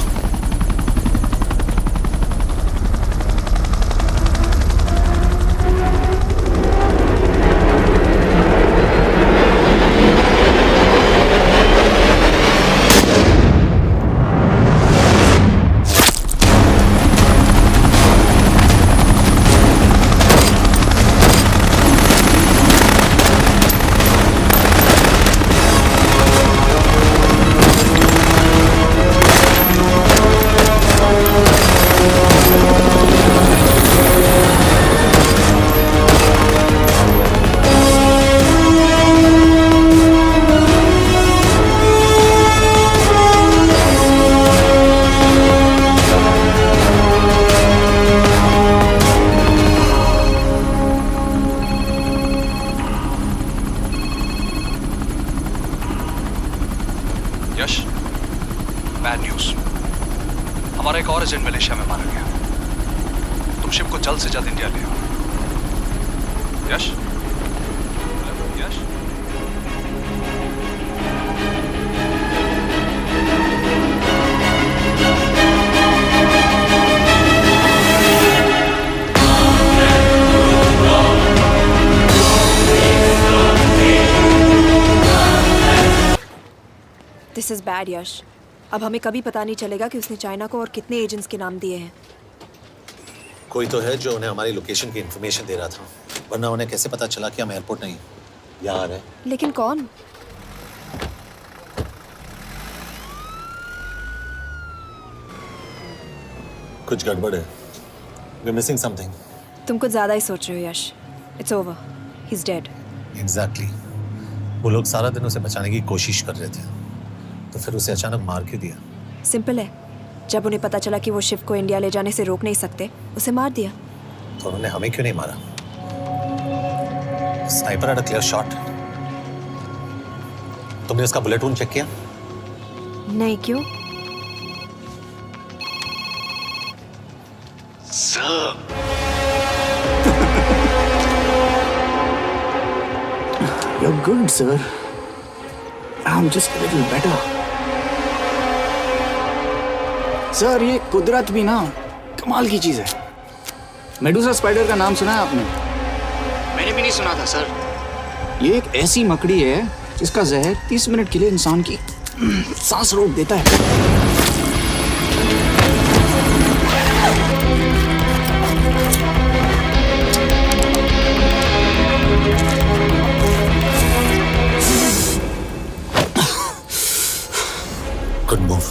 तुम शिप को जल्द से जल्द इंडिया ले आओ। यश? यश? दिस इज बैड यश। अब हमें कभी पता नहीं चलेगा कि उसने चाइना को और कितने एजेंट्स के नाम दिए हैं। कोई तो है जो उन्हें हमारी लोकेशन की इंफॉर्मेशन दे रहा था, वरना उन्हें कैसे पता चला कि हम एयरपोर्ट नहीं यहाँ है। लेकिन कौन? कुछ गड़बड़ है। We're missing something. तुम कुछ ज्यादा ही सोच रहे हो Yash. It's over, he is dead. Exactly. वो लोग सारा दिन उसे बचाने की कोशिश कर रहे थे, तो फिर उसे अचानक मार क्यों दिया? सिंपल है, जब उन्हें पता चला कि वो शिव को इंडिया ले जाने से रोक नहीं सकते, उसे मार दिया। तो उन्होंने हमें क्यों नहीं मारा? Sniper had a clear shot. तुमने उसका बुलेट वूंड चेक किया? नहीं, क्यों? You're good, sir. I'm just a little better. Sir, ये कुदरत भी ना कमाल की चीज है। मेडुसा स्पाइडर का नाम सुना है आपने? मैंने भी नहीं सुना था सर। ये एक ऐसी मकड़ी है जिसका जहर 30 मिनट के लिए इंसान की सांस रोक देता है। गुड मूव,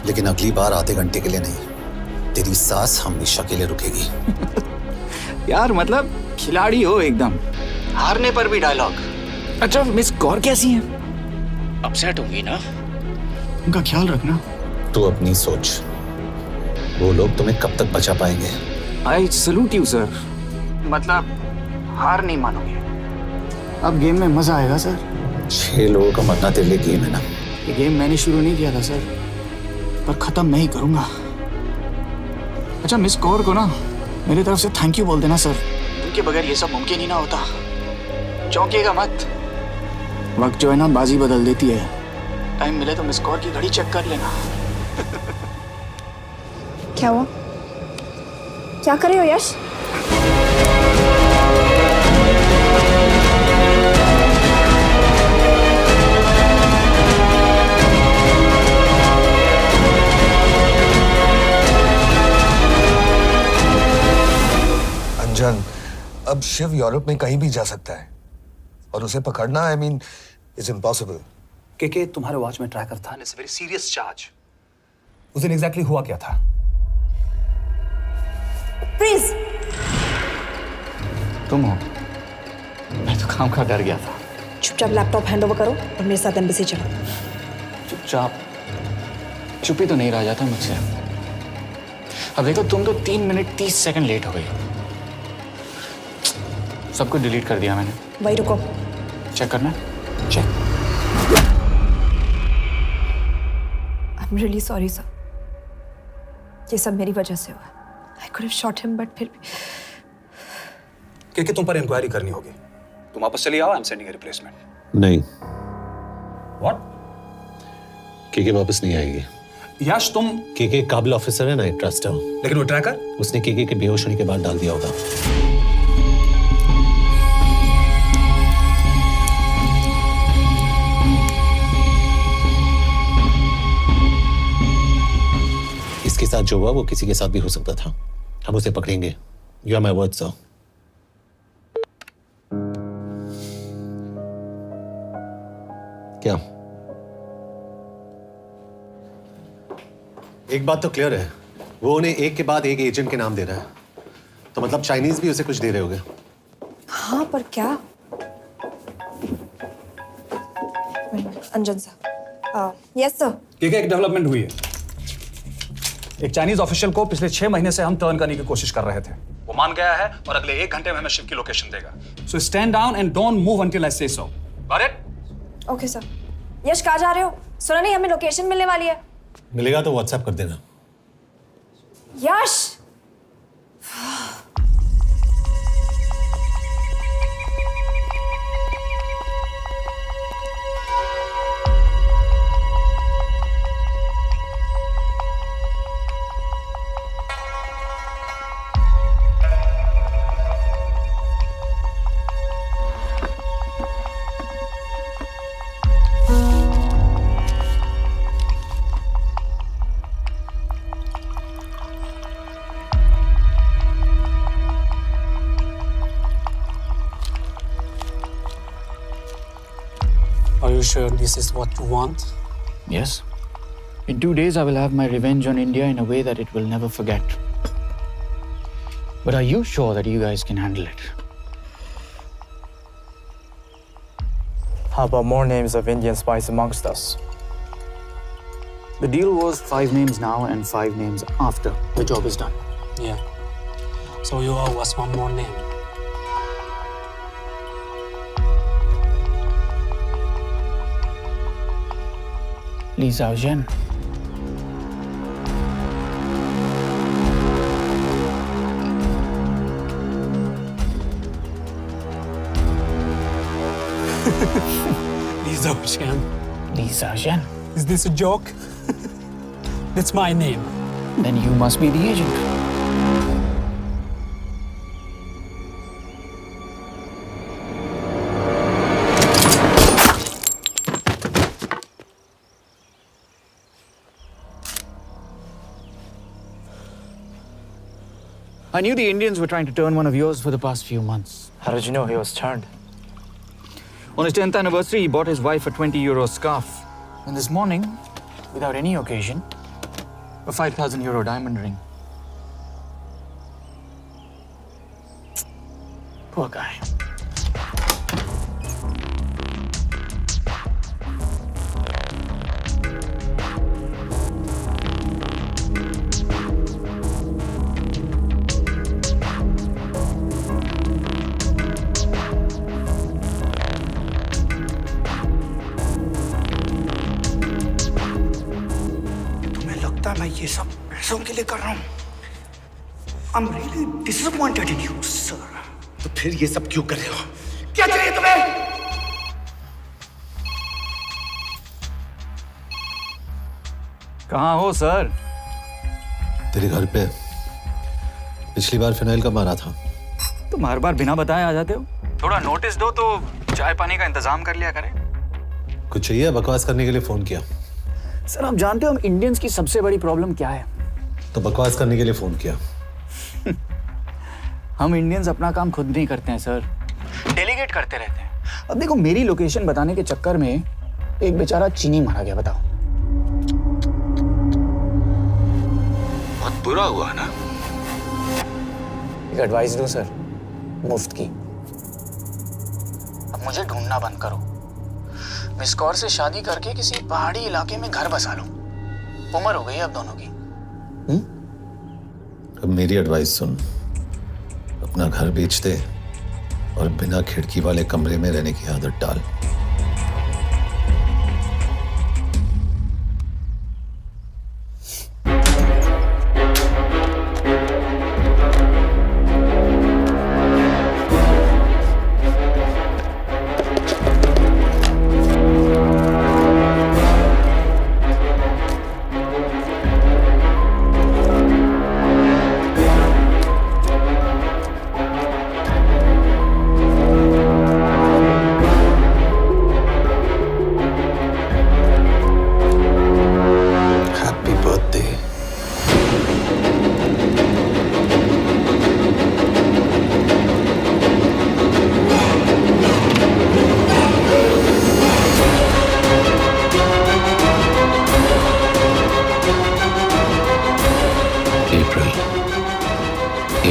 लेकिन अगली बार आधे घंटे के लिए नहीं, तेरी सांस हमेशा के लिए रुकेगी। यार मतलब खिलाड़ी हो एकदम, हारने पर भी डायलॉग। अच्छा, मिस कौर कैसी हैं? अपसेट होंगी ना? उनका ख्याल रखना। तू अपनी सोच, वो लोग तुम्हें कब तक बचा पाएंगे? I salute you sir. मतलब हार नहीं मानोगे। अब गेम में मजा आएगा सर। 6 लोगों का मरना तेरे लिए गेम है ना? ये गेम मैंने शुरू नहीं किया था सर, पर खत्म मैं ही करूंगा। अच्छा, मिस कौर को ना मेरी तरफ से थैंक यू बोल देना सर। उनके बगैर ये सब मुमकिन ही ना होता। चौंकिएगा मत, वक्त जो है ना बाजी बदल देती है। टाइम मिले तो मिस कौर की घड़ी चेक कर लेना। क्या हुआ? क्या कर रहे हो यश? अंजन, अब शिव यूरोप में कहीं भी जा सकता है और उसे पकड़ना, आई मीन, इज इम्पॉसिबल। के तुम्हारे वॉच में ट्रैकर था, इट्स वेरी सीरियस चार्ज। उस दिन एग्जैक्टली हुआ क्या था? प्लीज। तुम हो? मैं तो काम का डर गया था। चुपचाप लैपटॉप हैंड ओवर करो और मेरे साथ एम्बेसी चलो। चुपचाप? चुप ही तो नहीं रहा जाता मुझसे। अब देखो, तुम तो 3 मिनट 30 सेकंड लेट हो गई। सब कुछ डिलीट कर दिया मैंने। वही रुको, चेक करना। Check. I am really sorry sir, ये सब मेरी वजह से हुआ। I could have shot him, but फिर भी। के तुम पर इंक्वायरी करनी होगी। तुम वापस चली आओ, I am sending a replacement. नहीं। व्हाट? के वापस नहीं आएगी। यश, तुम के काबिल ऑफिसर है ना, आई ट्रस्ट है। लेकिन वो ट्रैकर उसने के बेहोश होने के बाद डाल दिया होगा। इसके साथ जो हुआ वो किसी के साथ भी हो सकता था। हम उसे पकड़ेंगे। You are my word sir. क्या? एक बात तो क्लियर है, वो उन्हें एक के बाद एक एजेंट के नाम दे रहा है, तो मतलब चाइनीज भी उसे कुछ दे रहे होंगे। हाँ, पर क्या? अंजन सर। Yes sir. एक डेवलपमेंट हुई है। एक चाइनीज ऑफिशियल को पिछले 6 महीने से हम टर्न करने की कोशिश कर रहे थे। वो मान गया है और अगले 1 घंटे में हमें शिप की लोकेशन देगा। So stand down and don't move until I say so. Got it? Okay sir. Yash, कहाँ जा रहे हो? सुना नहीं, हमें लोकेशन मिलने वाली है। मिलेगा तो व्हाट्सएप कर देना। यश you sure this is what you want? Yes. In 2 days, I will have my revenge on India in a way that it will never forget. But are you sure that you guys can handle it? How about more names of Indian spies amongst us? The deal was 5 names now and 5 names after the job is done. Yeah. So you owe us one more name. Li Xiaozhen. Li Xiaozhen. Li Xiaozhen. Is this a joke? That's my name. Then you must be the agent. I knew the Indians were trying to turn one of yours for the past few months. How did you know he was turned? On his 10th anniversary, he bought his wife a 20-euro scarf. And this morning, without any occasion, a 5,000-euro diamond ring. Poor guy. मैं ये सब पैसों के लिए कर रहा हूँ। I'm really disappointed in you, sir. तो फिर ये सब क्यों कर रहे हो? क्या चाहिए तुम्हें? कहाँ हो सर? तेरे घर पे पिछली बार फिनाइल का मारा था। तुम हर बार बिना बताए आ जाते हो। थोड़ा नोटिस दो तो चाय पानी का इंतजाम कर लिया करें। कुछ चाहिए? बकवास करने के लिए फोन किया। सर आप जानते हो हम इंडियंस की सबसे बड़ी प्रॉब्लम क्या है? तो बकवास करने के लिए फोन किया। हम इंडियंस अपना काम खुद नहीं करते हैं सर, डेलीगेट करते रहते हैं। अब देखो मेरी लोकेशन बताने के चक्कर में एक बेचारा चीनी मारा गया, बताओ। बहुत बुरा हुआ ना? एक एडवाइस दो सर, मुफ्त की। अब मुझे ढूंढना बंद करो। मिस कौर से शादी करके किसी पहाड़ी इलाके में घर बसा लो। उम्र हो गई है अब दोनों की। अब मेरी एडवाइस सुन, अपना घर बेच दे और बिना खिड़की वाले कमरे में रहने की आदत डाल।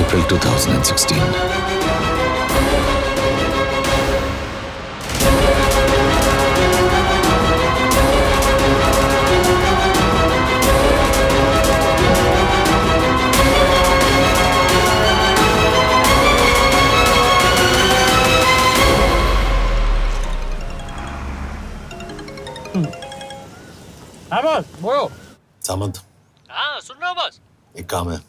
April 2016. हाँ बॉस, बोलो। सामंत, हाँ सुन रहा हूँ बॉस। एक काम है।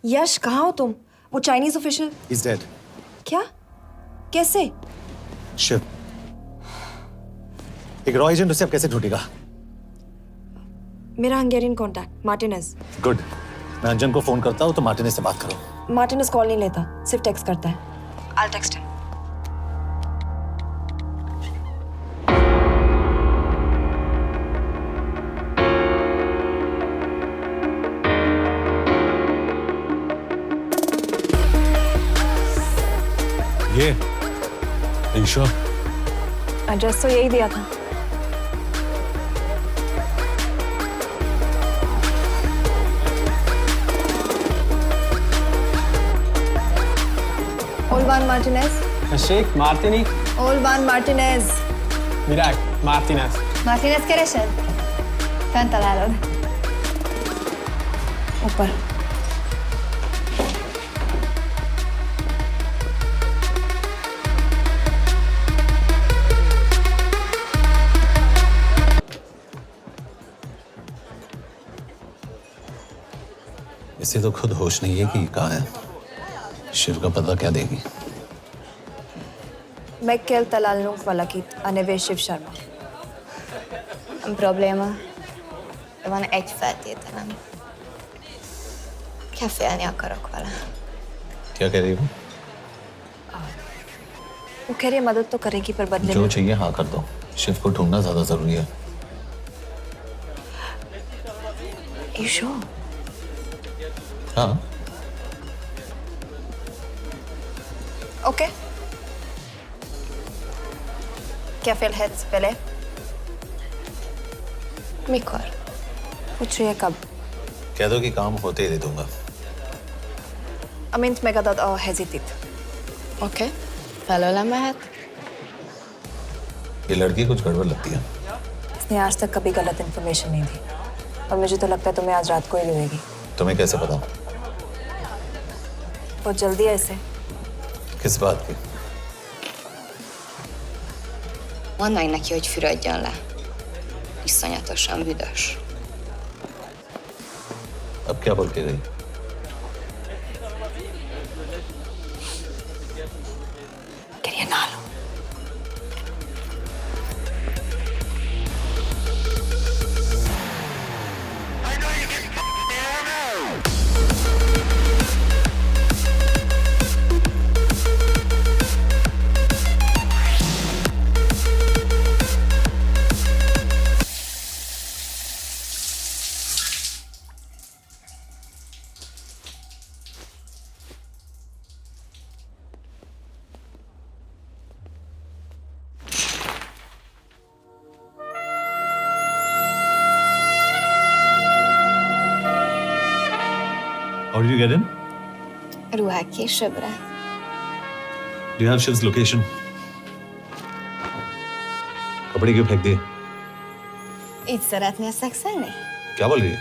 यश कहाँ हो तुम? वो चाइनीज ऑफिशियल। He's dead. क्या? कैसे? शिव, एक रॉ एजेंट उसे अब कैसे ढूंढेगा? मेरा हंगेरियन कॉन्टैक्ट मार्टिनेज। गुड, मैं अंजन को फोन करता हूँ तो मार्टिनेज से बात करो। मार्टिनेज कॉल नहीं लेता, सिर्फ टेक्स्ट करता है। I'll text him. ये You sure? एड्रेस तो यही दिया था। Olvan Martinez. Sheikh Martini. Olvan Martinez. Virág Martinez. Martinez keresed? Fent találod. ऊपर। इसे तो खुद होश नहीं है कि कहाँ है। शिव का पता क्या देगी? Mekkel találnunk valakit, a neve Shiv Sharma. Nem probléma. De van egy feltételem. Kefélni akarok vele. क्या कह रही हो? वो कह रही है मदद तो करेगी पर बदले जो में। चाहिए हाँ कर दो। शिव को ढूंढना ज्यादा जरूरी है। You sure? हाँ। Okay. क्या félhetsz vele? Mikor? पूछ रही है कब? कह दो कि काम होते ही दे दूंगा। Amint megadod a hezitit. Oké. Felőlem mehet? ये लड़की कुछ गड़बड़ लगती है। इसने आज तक कभी गलत इन्फॉर्मेशन नहीं दी और मुझे तो लगता है तुम्हें आज रात को ही मिलेगी। तुम्हें कैसे पता? बहुत जल्दी है इसे। किस बात की? Mondd meg neki, hogy fürödjön le. Iszonyatosan büdös. अब क्या बोल के गई? करिए ना लो। How did you get in? Ruhák későbbre. Do you have Shiv's location? कपड़े क्यों फेंक दिए? Így szeretnél szexelni? क्या बोल रही है?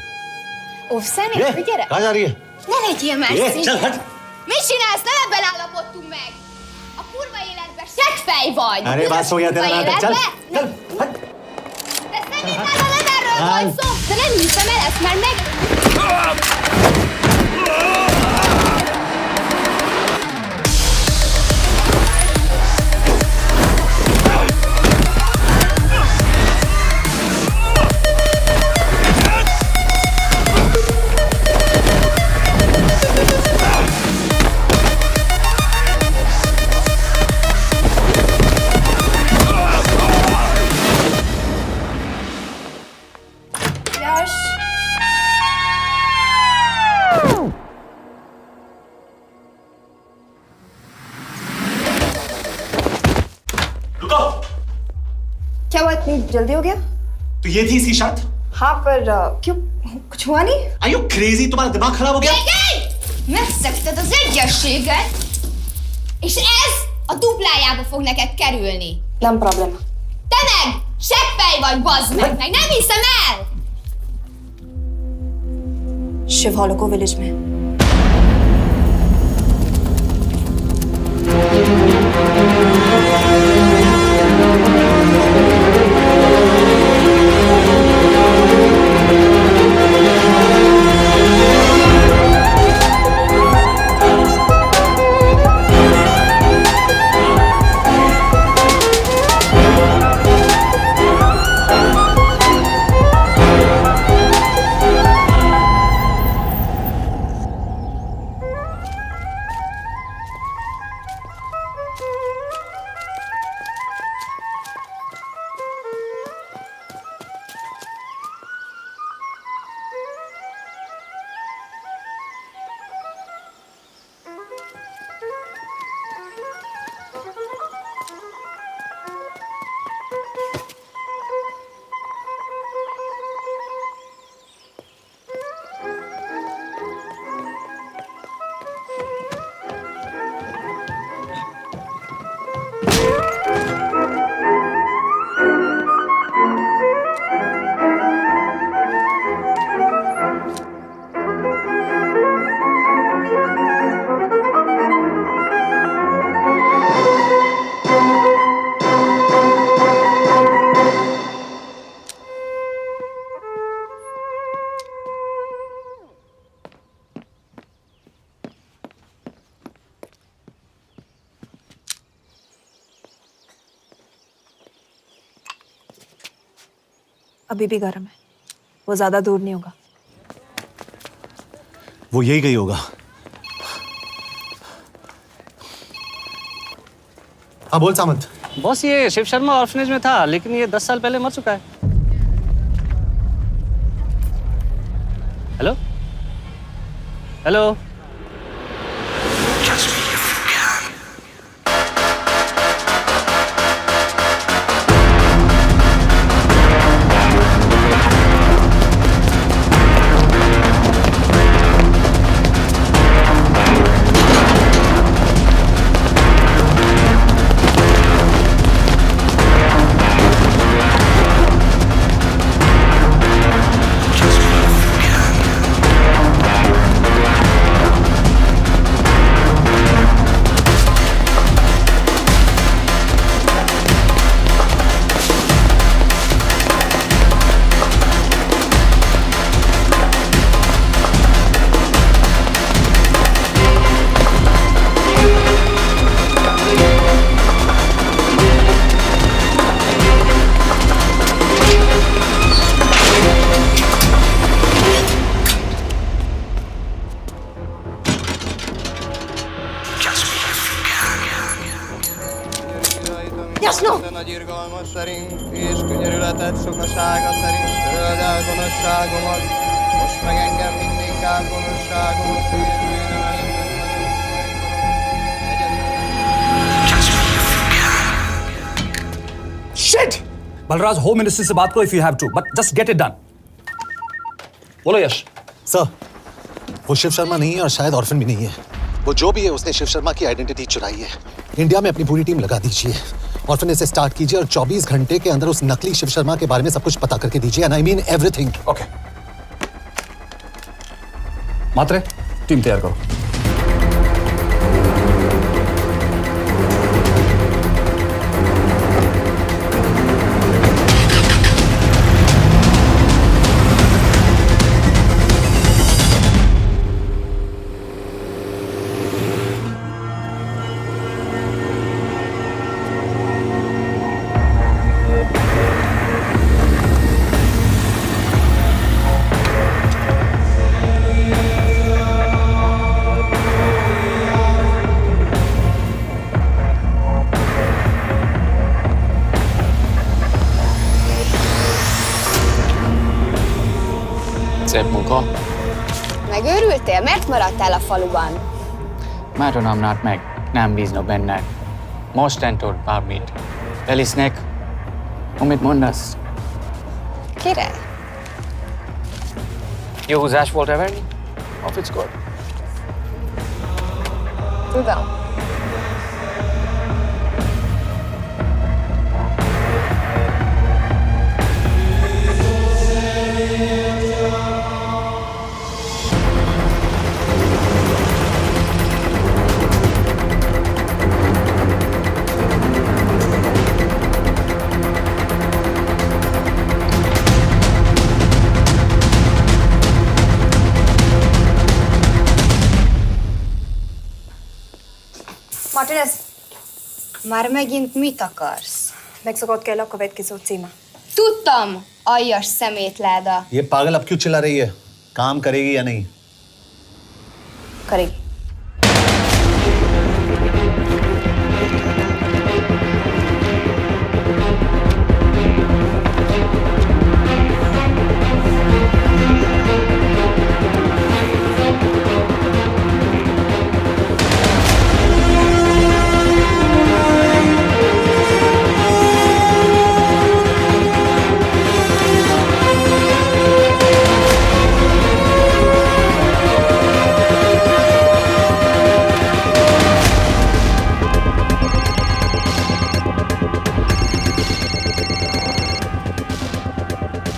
Óvszerni? ये, Gyere! कहाँ जा रही है? Ne legyél már ये, szín! चल हट! Mit csinálsz? Nem ebben állapodtunk meg! A kurva életben seggfej vagy! अरे बात हो गया तेरा नाटक, चल! चल! De szerintem nem erről volt szó! De nem hiszem el ezt, mert meg... यश रुको! क्या हुआ इतनी जल्दी हो गया? तो ये थी इसकी शर्त? हाँ पर क्यों कुछ हुआ नहीं? Are you crazy? तुम्हारा दिमाग खराब हो गया? Megszegted az egyességet, és ez a duplájába fog neked kerülni. Nem probléma. Te meg! Seggfej vagy, bazd meg! Nem hiszem el! Shiv हॉलोको विलेज में। अभी भी गर्म है, वो ज्यादा दूर नहीं होगा। वो यही गई होगा। हाँ बोल सामंत। बॉस ये शिव शर्मा ऑर्फनेज में था, लेकिन ये 10 साल पहले मर चुका है। Hello hello. Jasno! A gyirgalmas szerint és könyörületet sokasága szerint töröld el gonoszságomat, most meg engem mindinkább gonoszságomat félbűnöm Shit! Balraj, home minister से बात करो if you have to, but just get it done. बोलो यश। Sir, वो शिव शर्मा नहीं है और शायद orphan भी नहीं है। वो जो भी है उसने शिव शर्मा की आइडेंटिटी चुराई है। इंडिया में अपनी पूरी टीम लगा दीजिए, ऑर्फन से स्टार्ट कीजिए और 24 घंटे के अंदर उस नकली शिव शर्मा के बारे में सब कुछ पता करके दीजिए। And I mean everything. Okay. Matre, team तैयार करो। Szép munka. Megőrültél? Miért maradtál a faluban? Máron amnát meg, nem bíznak benned. Mostantól bármit. Elisznek, amit mondasz. Király. Jó húzás volt Everly? Off it's good. Tudom. Martinez, Már megint mit akarsz? megszokott kell a következő címe. Tudtam, aljas szemétláda. ये पागल अब क्यों चिल्ला रही है? काम करेगी या नहीं? करेगी।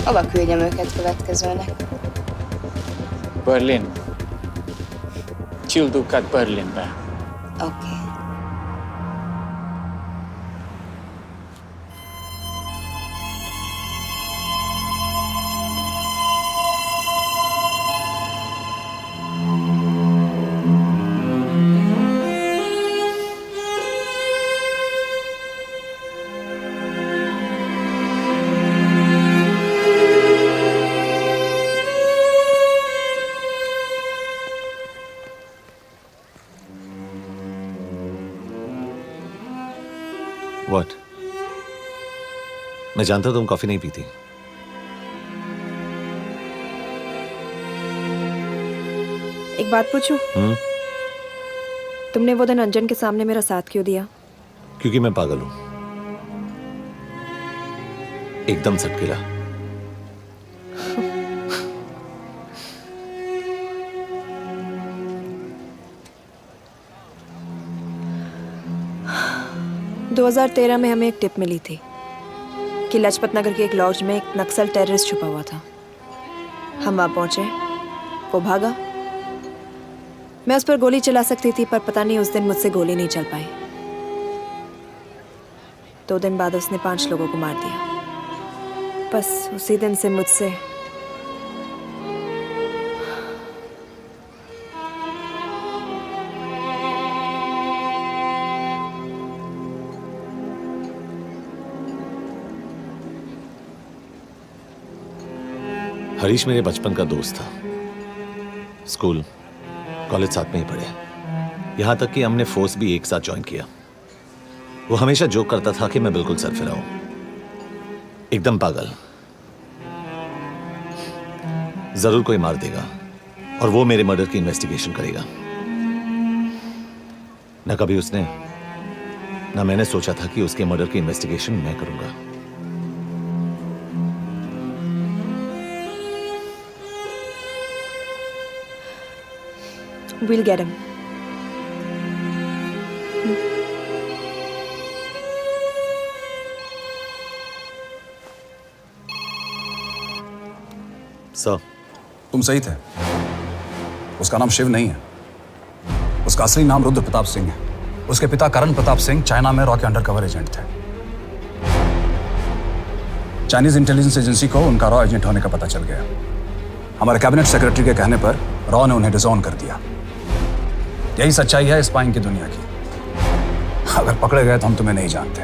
Hova küldjem őket következőnek? Berlin. Küldőket Berlinbe. Oké. What? मैं जानता हूं तुम कॉफी नहीं पीती। एक बात पूछूं? तुमने वो दिन अंजन के सामने मेरा साथ क्यों दिया? क्योंकि मैं पागल हूं, एकदम सटकेला। – 2013 में हमें एक टिप मिली थी कि लाजपत नगर के एक लॉज में एक नक्सल टेररिस्ट छुपा हुआ था। हम वहां पहुंचे, वो भागा। मैं उस पर गोली चला सकती थी, पर पता नहीं उस दिन मुझसे गोली नहीं चल पाई। 2 दिन बाद उसने 5 लोगों को मार दिया। बस उसी दिन से मुझसे हरीश मेरे बचपन का दोस्त था। स्कूल कॉलेज साथ में ही पढ़े, यहां तक कि हमने फोर्स भी एक साथ ज्वाइन किया। वो हमेशा जोक करता था कि मैं बिल्कुल सरफिरा हूं, एकदम पागल। जरूर कोई मार देगा और वो मेरे मर्डर की इन्वेस्टिगेशन करेगा। ना कभी उसने ना मैंने सोचा था कि उसके मर्डर की इन्वेस्टिगेशन मैं करूंगा। We'll get him. सर, तुम सही थे। उसका नाम शिव नहीं है, उसका असली नाम रुद्र प्रताप सिंह है। उसके पिता करण प्रताप सिंह चाइना में रॉ के अंडरकवर एजेंट थे। चाइनीज इंटेलिजेंस एजेंसी को उनका रॉ एजेंट होने का पता चल गया। हमारे कैबिनेट सेक्रेटरी के कहने पर रॉ ने उन्हें डिसऑन कर दिया। यही सच्चाई है स्पाइंग की दुनिया की। अगर पकड़े गए तो हम तुम्हें नहीं जानते,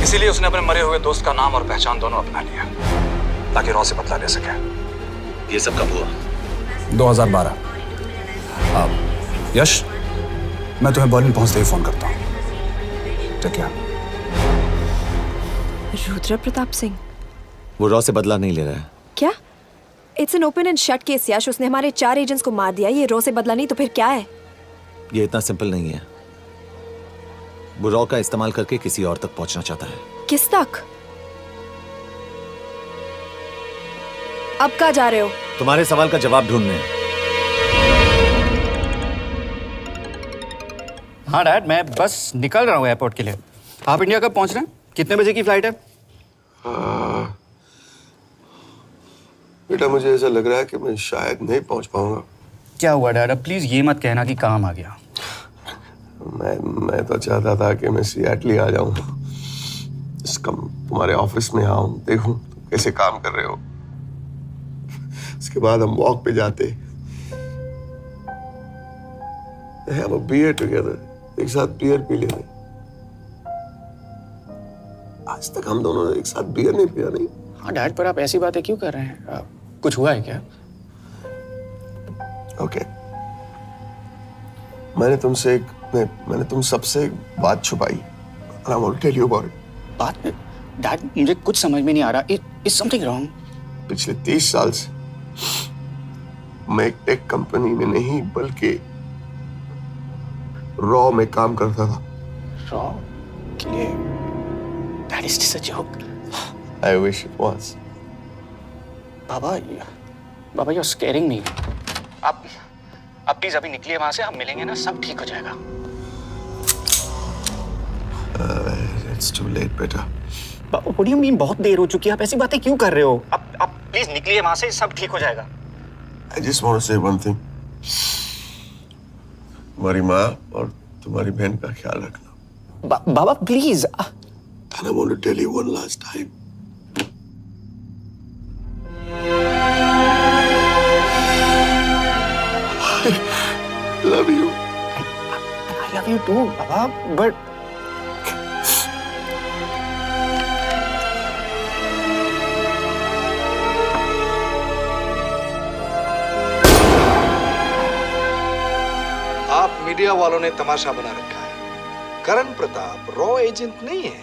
इसीलिए उसने अपने मरे हुए दोस्त का नाम और पहचान दोनों अपना लिया ताकि रॉ से बदला ले सके। ये सब कब हुआ? 2012। यश, मैं तुम्हें बर्लिन पहुंचते ही फोन करता हूँ। ठीक है। रुद्र प्रताप सिंह वो रॉ से बदला नहीं ले रहा है। क्या? It's an open and shut case Yash. उसने हमारे 4 एजेंट्स को मार दिया। ये रॉ से बदला नहीं तो फिर क्या है? ये इतना सिंपल नहीं है। वो रॉ का इस्तेमाल करके किसी और तक पहुंचना चाहता है। किस तक? अब कहाँ जा रहे हो? तुम्हारे सवाल का जवाब ढूंढने। हाँ डैड, मैं बस निकल रहा हूँ एयरपोर्ट के लिए। आप इंडिया कब पहुंच रहे हैं? कितने बजे की फ्लाइट है? बेटा, मुझे ऐसा लग रहा है कि मैं शायद नहीं पहुंच पाऊंगा। क्या हुआ डैड? अब प्लीज ये मत कहना कि काम आ गया। मैं तो चाहता था कि मैं सियाटली आ जाऊं, तुम्हारे ऑफिस में आऊं, देखूं तुम कैसे काम कर रहे हो। उसके बाद हम वॉक पे जाते, have a beer together, एक साथ बियर पी लेते। आज तक हम दोनों ने एक साथ बियर नहीं पिया। नहीं। हाँ डैड, पर आप ऐसी बातें क्यों कर रहे हैं? कुछ हुआ है क्या? ओके। मैंने तुम सबसे एक बात छुपाई। I want to tell you about it. बात? डैड, मुझे कुछ समझ में नहीं आ रहा। Is something wrong? पिछले 30 साल से मैं एक टेक कंपनी में नहीं बल्कि रॉ में काम करता था। रॉ के लिए? Dad, is this a joke? I wish it was. Baba, you're scaring me. आप प्लीज अभी निकलिए वहां से, हम मिलेंगे ना, सब ठीक हो जाएगा। It's too late, बेटा। What do you mean बहुत देर हो चुकी है? आप ऐसी बातें क्यों कर रहे हो? आप प्लीज निकलिए वहां से, सब ठीक हो जाएगा। I just want to say one thing. तुम्हारी माँ और तुम्हारी बहन का ख्याल रखना। बाबा please. And I want to tell you one last time. I love you. I love you too, Baba, but आप मीडिया वालों ने तमाशा बना रखा है। करण प्रताप रॉ एजेंट नहीं है।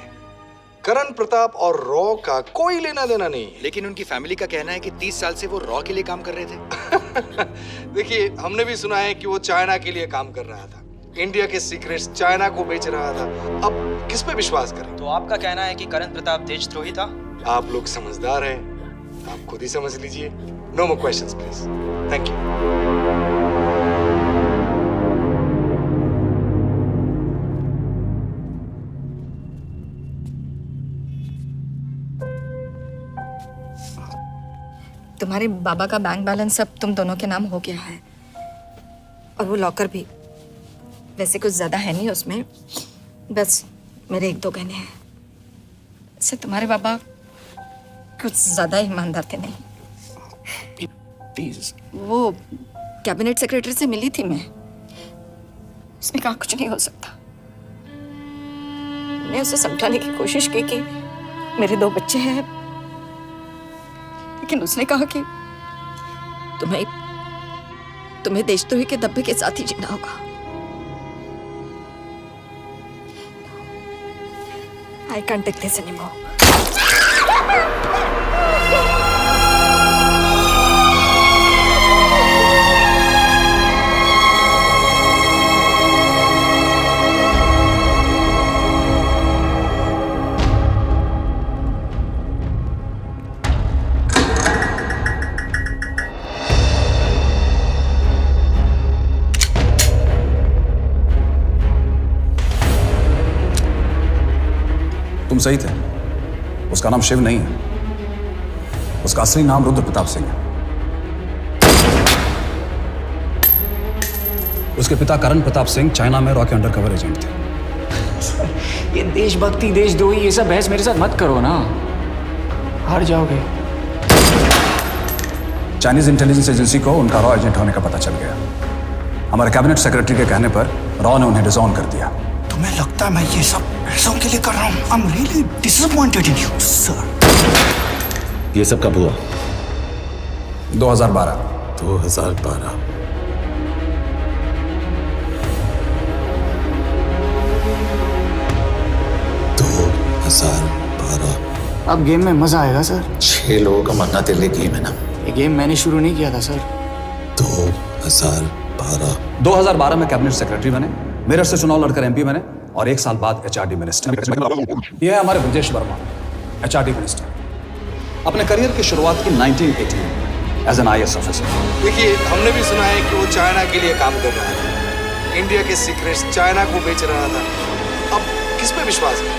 करण प्रताप और रॉ का कोई लेना देना नहीं है। लेकिन उनकी फैमिली का कहना है कि 30 साल से वो रॉ के लिए काम कर रहे थे। देखिए, हमने भी सुना है कि वो चाइना के लिए काम कर रहा था, इंडिया के सीक्रेट्स चाइना को बेच रहा था। अब किस पे विश्वास करें? तो आपका कहना है कि करण प्रताप देशद्रोही था? आप लोग समझदार हैं, आप खुद ही समझ लीजिए। No more questions please. Thank you. तुम्हारे बाबा का बैंक बैलेंस सब तुम दोनों के नाम हो गया है, और वो लॉकर भी। वैसे कुछ ज्यादा है नहीं उसमें, बस मेरे 1-2 गहने हैं। इससे तुम्हारे बाबा कुछ ज्यादा ईमानदार थे नहीं। प्लीज। वो कैबिनेट सेक्रेटरी से मिली थी मैं, उसने कहा कुछ नहीं हो सकता। मैंने उसे समझाने की कोशिश की कि मेरे 2 बच्चे हैं, लेकिन उसने कहा कि तुम्हें देशद्रोही के धब्बे के साथ ही जीना होगा। I can't take this anymore. तुम सही थे, उसका नाम शिव नहीं है, उसका असली नाम रुद्र प्रताप सिंह है। उसके पिता करण प्रताप सिंह चाइना में रॉ के अंडरकवर एजेंट थे। ये देशभक्ति देशद्रोही ये सब बहस मेरे साथ मत करो ना, हार जाओगे। चाइनीज इंटेलिजेंस एजेंसी को उनका रॉ एजेंट होने का पता चल गया। हमारे कैबिनेट सेक्रेटरी के कहने पर रॉ ने उन्हें डिसऑन कर दिया। तुम्हें लगता है मैं ये सब पैसों के लिए कर रहा हूँ? I'm really disappointed in you, sir. ये सब कब हुआ? 2012। 2012। अब गेम में मजा आएगा सर। 6 लोगों का मरना तेरे लिए गेम है ना? ये गेम मैंने शुरू नहीं किया था सर। 2012 में कैबिनेट सेक्रेटरी बने, मेरठ से चुनाव लड़कर एमपी बने, और 1 साल बाद एचआरडी मिनिस्टर। यह है हमारे ब्रजेश वर्मा, एचआरडी मिनिस्टर। अपने करियर की शुरुआत की 1980 में एज एन IAS ऑफिसर। देखिए, हमने भी सुना है कि वो चाइना के लिए काम कर रहा था, इंडिया के सीक्रेट्स चाइना को बेच रहा था। अब किस पे विश्वास करें?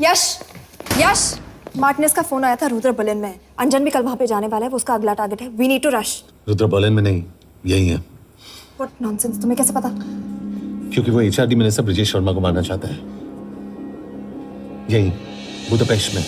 यश, मार्टिनेस का फोन आया था, रुद्र बर्लिन में। अंजन भी कल वहां पे जाने वाला है, वो उसका अगला टारगेट है। We need to rush. Rudra Berlin में नहीं, यही है। व्हाट नॉनसेंस, तुम्हें कैसे पता? क्योंकि वो एचआरडी मिनिस्टर ब्रजेश वर्मा को मारना चाहता है, यही बुदापेस्ट में।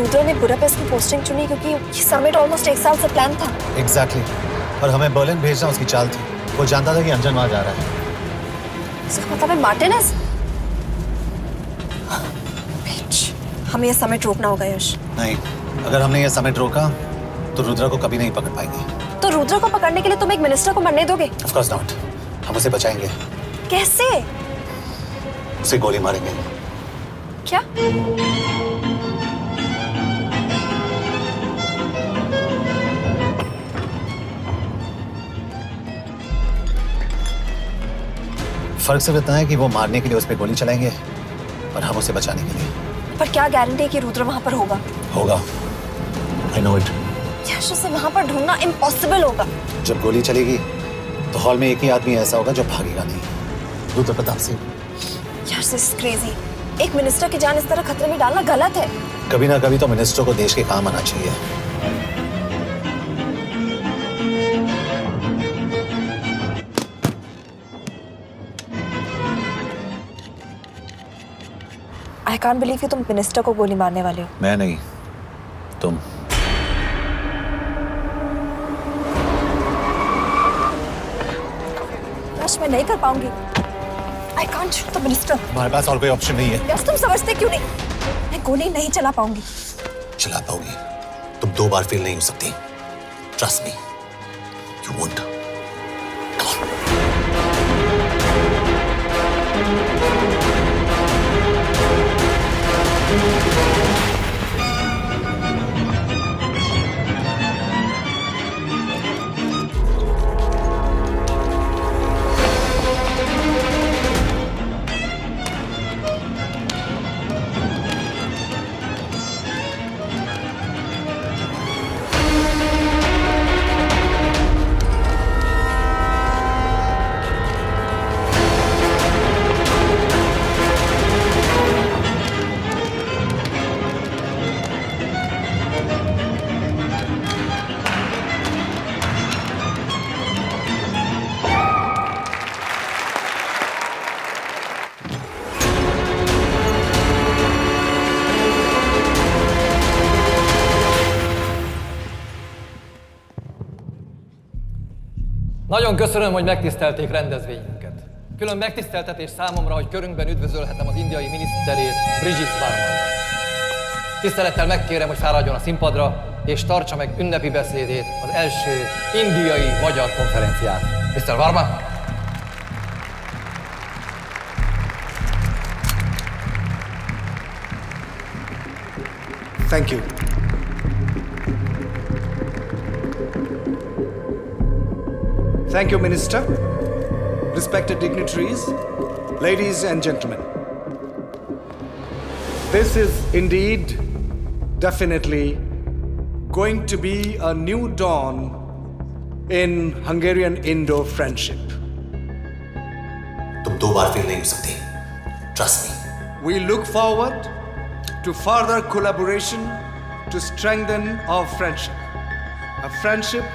रुद्र ने बुडापेस्ट की पोस्टिंग चुनी क्योंकि ये समिट ऑलमोस्ट 1 साल से प्लान था। एग्जैक्टली और हमें बर्लिन भेजना उसकी चाल थी। वो जानता था कि अंजन वहां जा रहा है। इसका मतलब है मार्टिनेज। हमें ये समिट रोकना होगा यश। नहीं, अगर हमने ये समिट रोका तो रुद्र को कभी नहीं पकड़ पाएंगे। तो रुद्र को पकड़ने के लिए तुम एक मिनिस्टर को मरने दोगे? Of course not. हम उसे बचाएंगे। कैसे? उसे गोली मारेंगे। क्या? फर्क सिर्फ इतना है कि वो मारने के लिए उस पर गोली चलाएंगे और हम उसे बचाने के लिए। पर क्या गारंटी है कि रुद्र वहां पर होगा? होगा। I know it. यश उसे वहां पर ढूंढना इम्पॉसिबल होगा। जब गोली चलेगी तो हॉल में एक ही आदमी ऐसा होगा जो भागेगा नहीं। रुद्र प्रताप सिंह। यश दिस इज क्रेजी। एक मिनिस्टर की जान इस तरह खतरे में डालना गलत है। कभी ना कभी तो मिनिस्टर को देश के काम आना चाहिए। I can't believe कि तुम मिनिस्टर को गोली मारने वाले हो। मैं नहीं, तुम। यश मैं नहीं कर पाऊंगी। I can't shoot the minister। हमारे पास और कोई ऑप्शन नहीं है। यश तुम समझते क्यों नहीं? मैं गोली नहीं चला पाऊंगी। चला पाओगी। तुम 2 बार फेल नहीं हो सकती। Trust me, you won't। Nagyon köszönöm, hogy megtisztelték rendezvényünket. Külön megtiszteltetés számomra, hogy körünkben üdvözölhetem az indiai miniszterét, Brigitte Varman. Tisztelettel megkérem, hogy fáradjon a színpadra, és tartsa meg ünnepi beszédét az első indiai-magyar konferencián. Mr. Varman! Thank you. Thank you, Minister. Respected dignitaries, ladies and gentlemen. This is indeed, definitely, going to be a new dawn in Hungarian-Indo friendship. तुम 2 बार fail नहीं हो सकती। Trust me. We look forward to further collaboration to strengthen our friendship. A friendship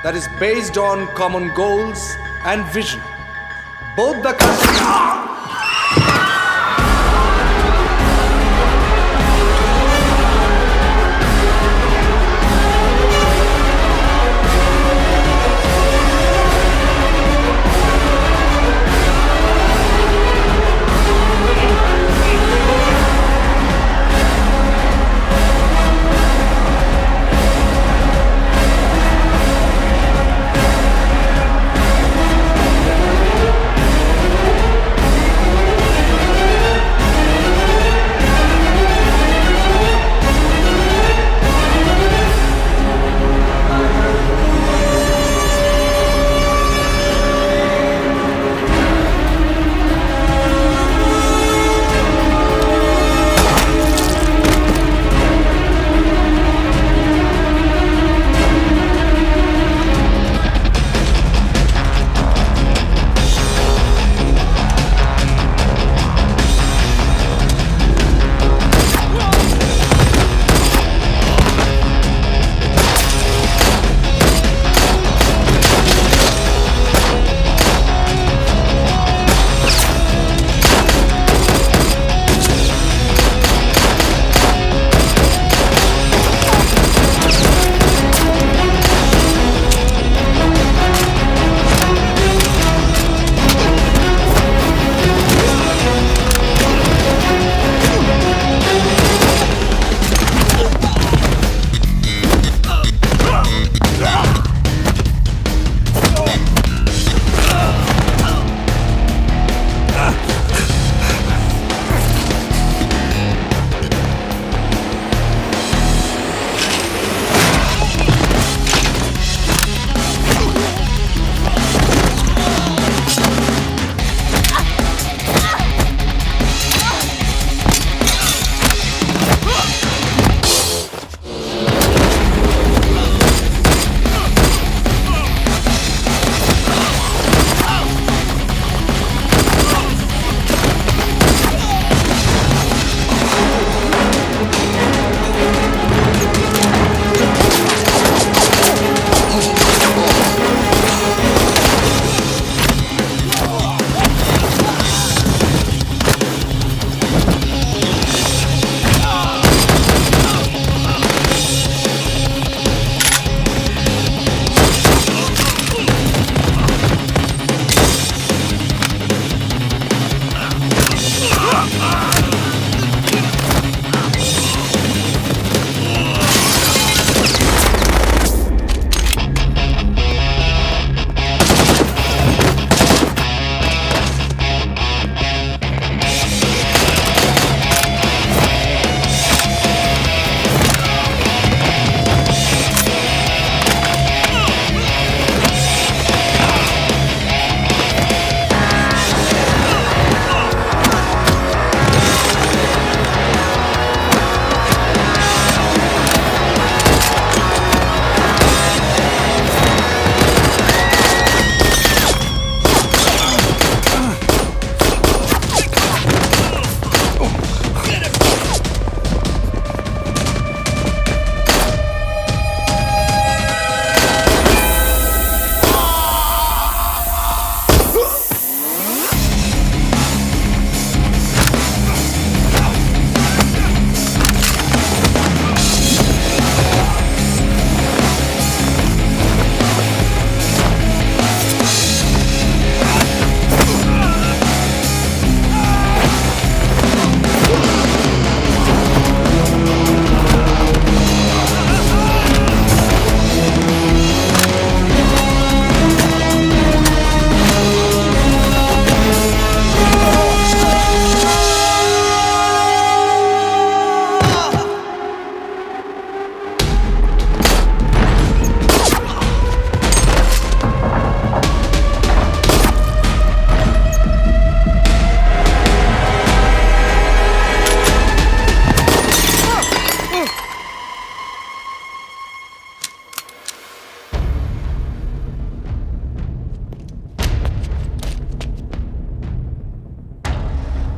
that is based on common goals and vision. Both the countries...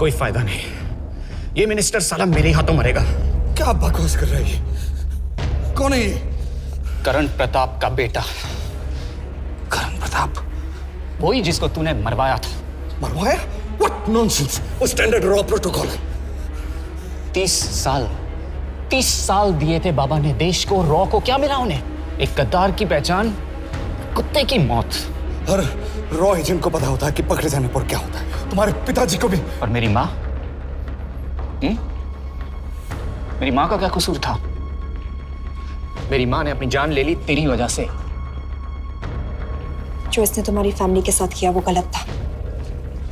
कोई फायदा नहीं। ये minister साला मेरे हाथों मरेगा। क्या बकवास कर रहा है ये? कौन है ये? करण प्रताप का बेटा। करण प्रताप? वही जिसको तूने मरवाया था। मरवाया? What nonsense! वो स्टैंडर्ड रॉ प्रोटोकॉल है। 30 साल दिए थे बाबा ने देश को। रॉ को क्या मिला उन्हें? एक गद्दार की पहचान, कुत्ते की मौत। हर रॉ एजेंट को पता होता है कि पकड़े जाने पर क्या होता है। तुम्हारे पिताजी को भी। और मेरी माँ? मेरी माँ का क्या कसूर था? मेरी माँ ने अपनी जान ले ली तेरी वजह से। जो इसने तुम्हारी फैमिली के साथ किया वो गलत था।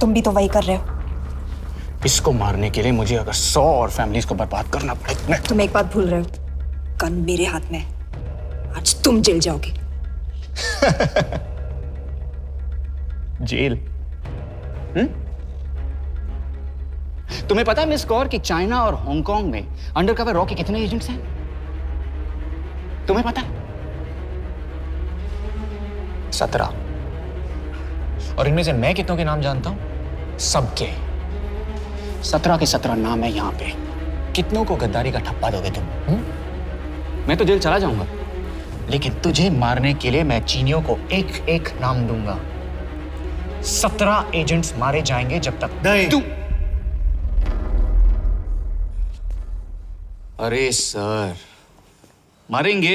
तुम भी तो वही कर रहे हो। इसको मारने के लिए मुझे अगर 100 और फैमिलीज को बर्बाद करना पड़े। तुम एक बात भूल रहे हो, गन मेरे हाथ में। आज तुम जेल जाओगे। जेल? तुम्हें पता है मिस कौर कि चाइना और हांगकांग में अंडरकवर रॉ के कितने एजेंट्स हैं? तुम्हें पता है? 17। और इनमें से मैं कितनों के नाम जानता हूं? सबके। 17 के 17 नाम है यहां पे। कितनों को गद्दारी का ठप्पा दोगे तुम? मैं तो जेल चला जाऊंगा, लेकिन तुझे मारने के लिए मैं चीनियों को एक एक नाम दूंगा। 17 एजेंट्स मारे जाएंगे जब तक तू। अरे सर, मारेंगे।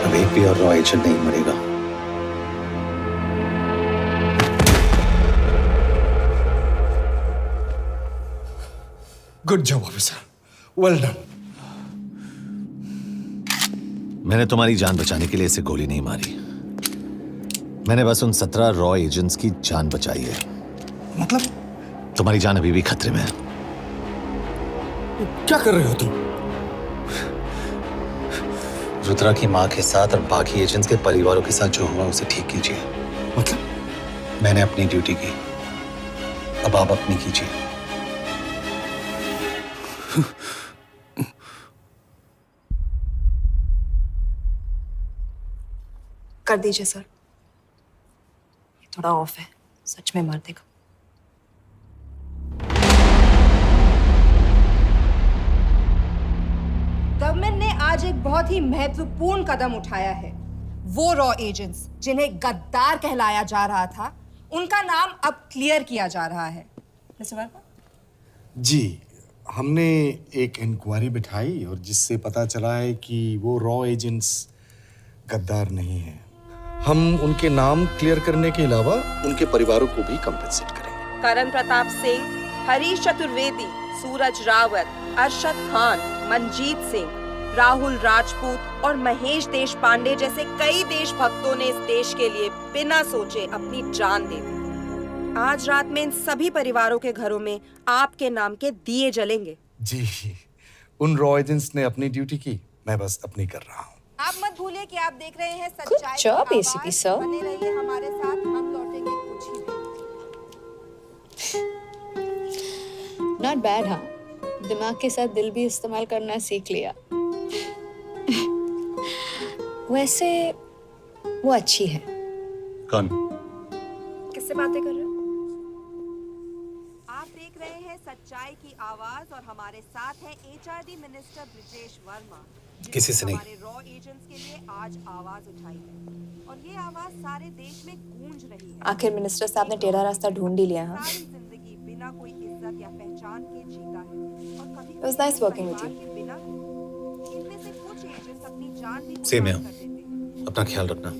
अब एक भी और रॉ एजेंट नहीं मरेगा। Good job officer, well done. मैंने तुम्हारी जान बचाने के लिए इसे गोली नहीं मारी। मैंने बस उन 17 रॉ एजेंट्स की जान बचाई है। मतलब? तुम्हारी जान अभी भी खतरे में है। क्या कर रहे हो तुम? रुद्रा की मां के साथ और बाकी एजेंट्स के परिवारों के साथ जो हुआ उसे ठीक कीजिए। मतलब? मैंने अपनी ड्यूटी की, अब आप अपनी कीजिए। कर दीजिए सर, ये थोड़ा ऑफ है, सच में मार देगा। गवर्नमेंट ने आज एक बहुत ही महत्वपूर्ण कदम उठाया है। वो रॉ एजेंट्स जिन्हें गद्दार कहलाया जा रहा था, उनका नाम अब क्लियर किया जा रहा है। मिस्टर वर्मा? जी, हमने एक इंक्वायरी बिठाई और जिससे पता चला है कि वो रॉ एजेंट्स गद्दार नहीं हैं। हम उनके नाम क्लियर करने के अलावा उनके परिवारों को भी कंपेंसेट करेंगे। करण प्रताप सिंह, हरीश चतुर्वेदी, सूरज रावत, अरशद खान, मनजीत सिंह, राहुल राजपूत और महेश देशपांडे जैसे कई देशभक्तों ने इस देश के लिए बिना सोचे अपनी जान दे दी। आज रात में इन सभी परिवारों के घरों में आपके नाम के दिए जलेंगे। जी, उन रॉ एजेंट्स ने अपनी ड्यूटी की, मैं बस अपनी कर रहा हूँ। आप मत भूलिए कि आप देख रहे हैं सच्चाई की job, आवाज। ACP sir. बने रहिए हमारे साथ, हम लौटेंगे कुछ ही देर। Not bad. हाँ, दिमाग के साथ दिल भी इस्तेमाल करना सीख लिया। वैसे वो अच्छी है। कौन? किससे बातें कर रहे हो? आप देख रहे हैं सच्चाई की आवाज और हमारे साथ है HRD मिनिस्टर ब्रिजेश वर्मा। किसी से नहीं। हमारे रॉ एजेंट्स के लिए आज आवाज उठाई है और ये आवाज सारे देश में गूंज रही है। आखिर मिनिस्टर साहब ने टेढ़ा रास्ता ढूंढ ही लिया। हाँ, सारी जिंदगी बिना कोई इज्जत या पहचान के जीता है और कभी It was nice working with you. बिना इनमें से कुछ एजेंट्स अपनी जान भी सेम है। कुर्बान कर देते हैं। अपना ख्याल रखना।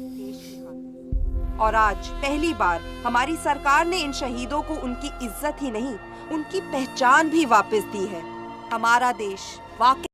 और आज पहली बार हमारी सरकार ने इन शहीदों को उनकी इज्जत ही नहीं, उनकी पहचान भी वापस दी है। हमारा देश वाकई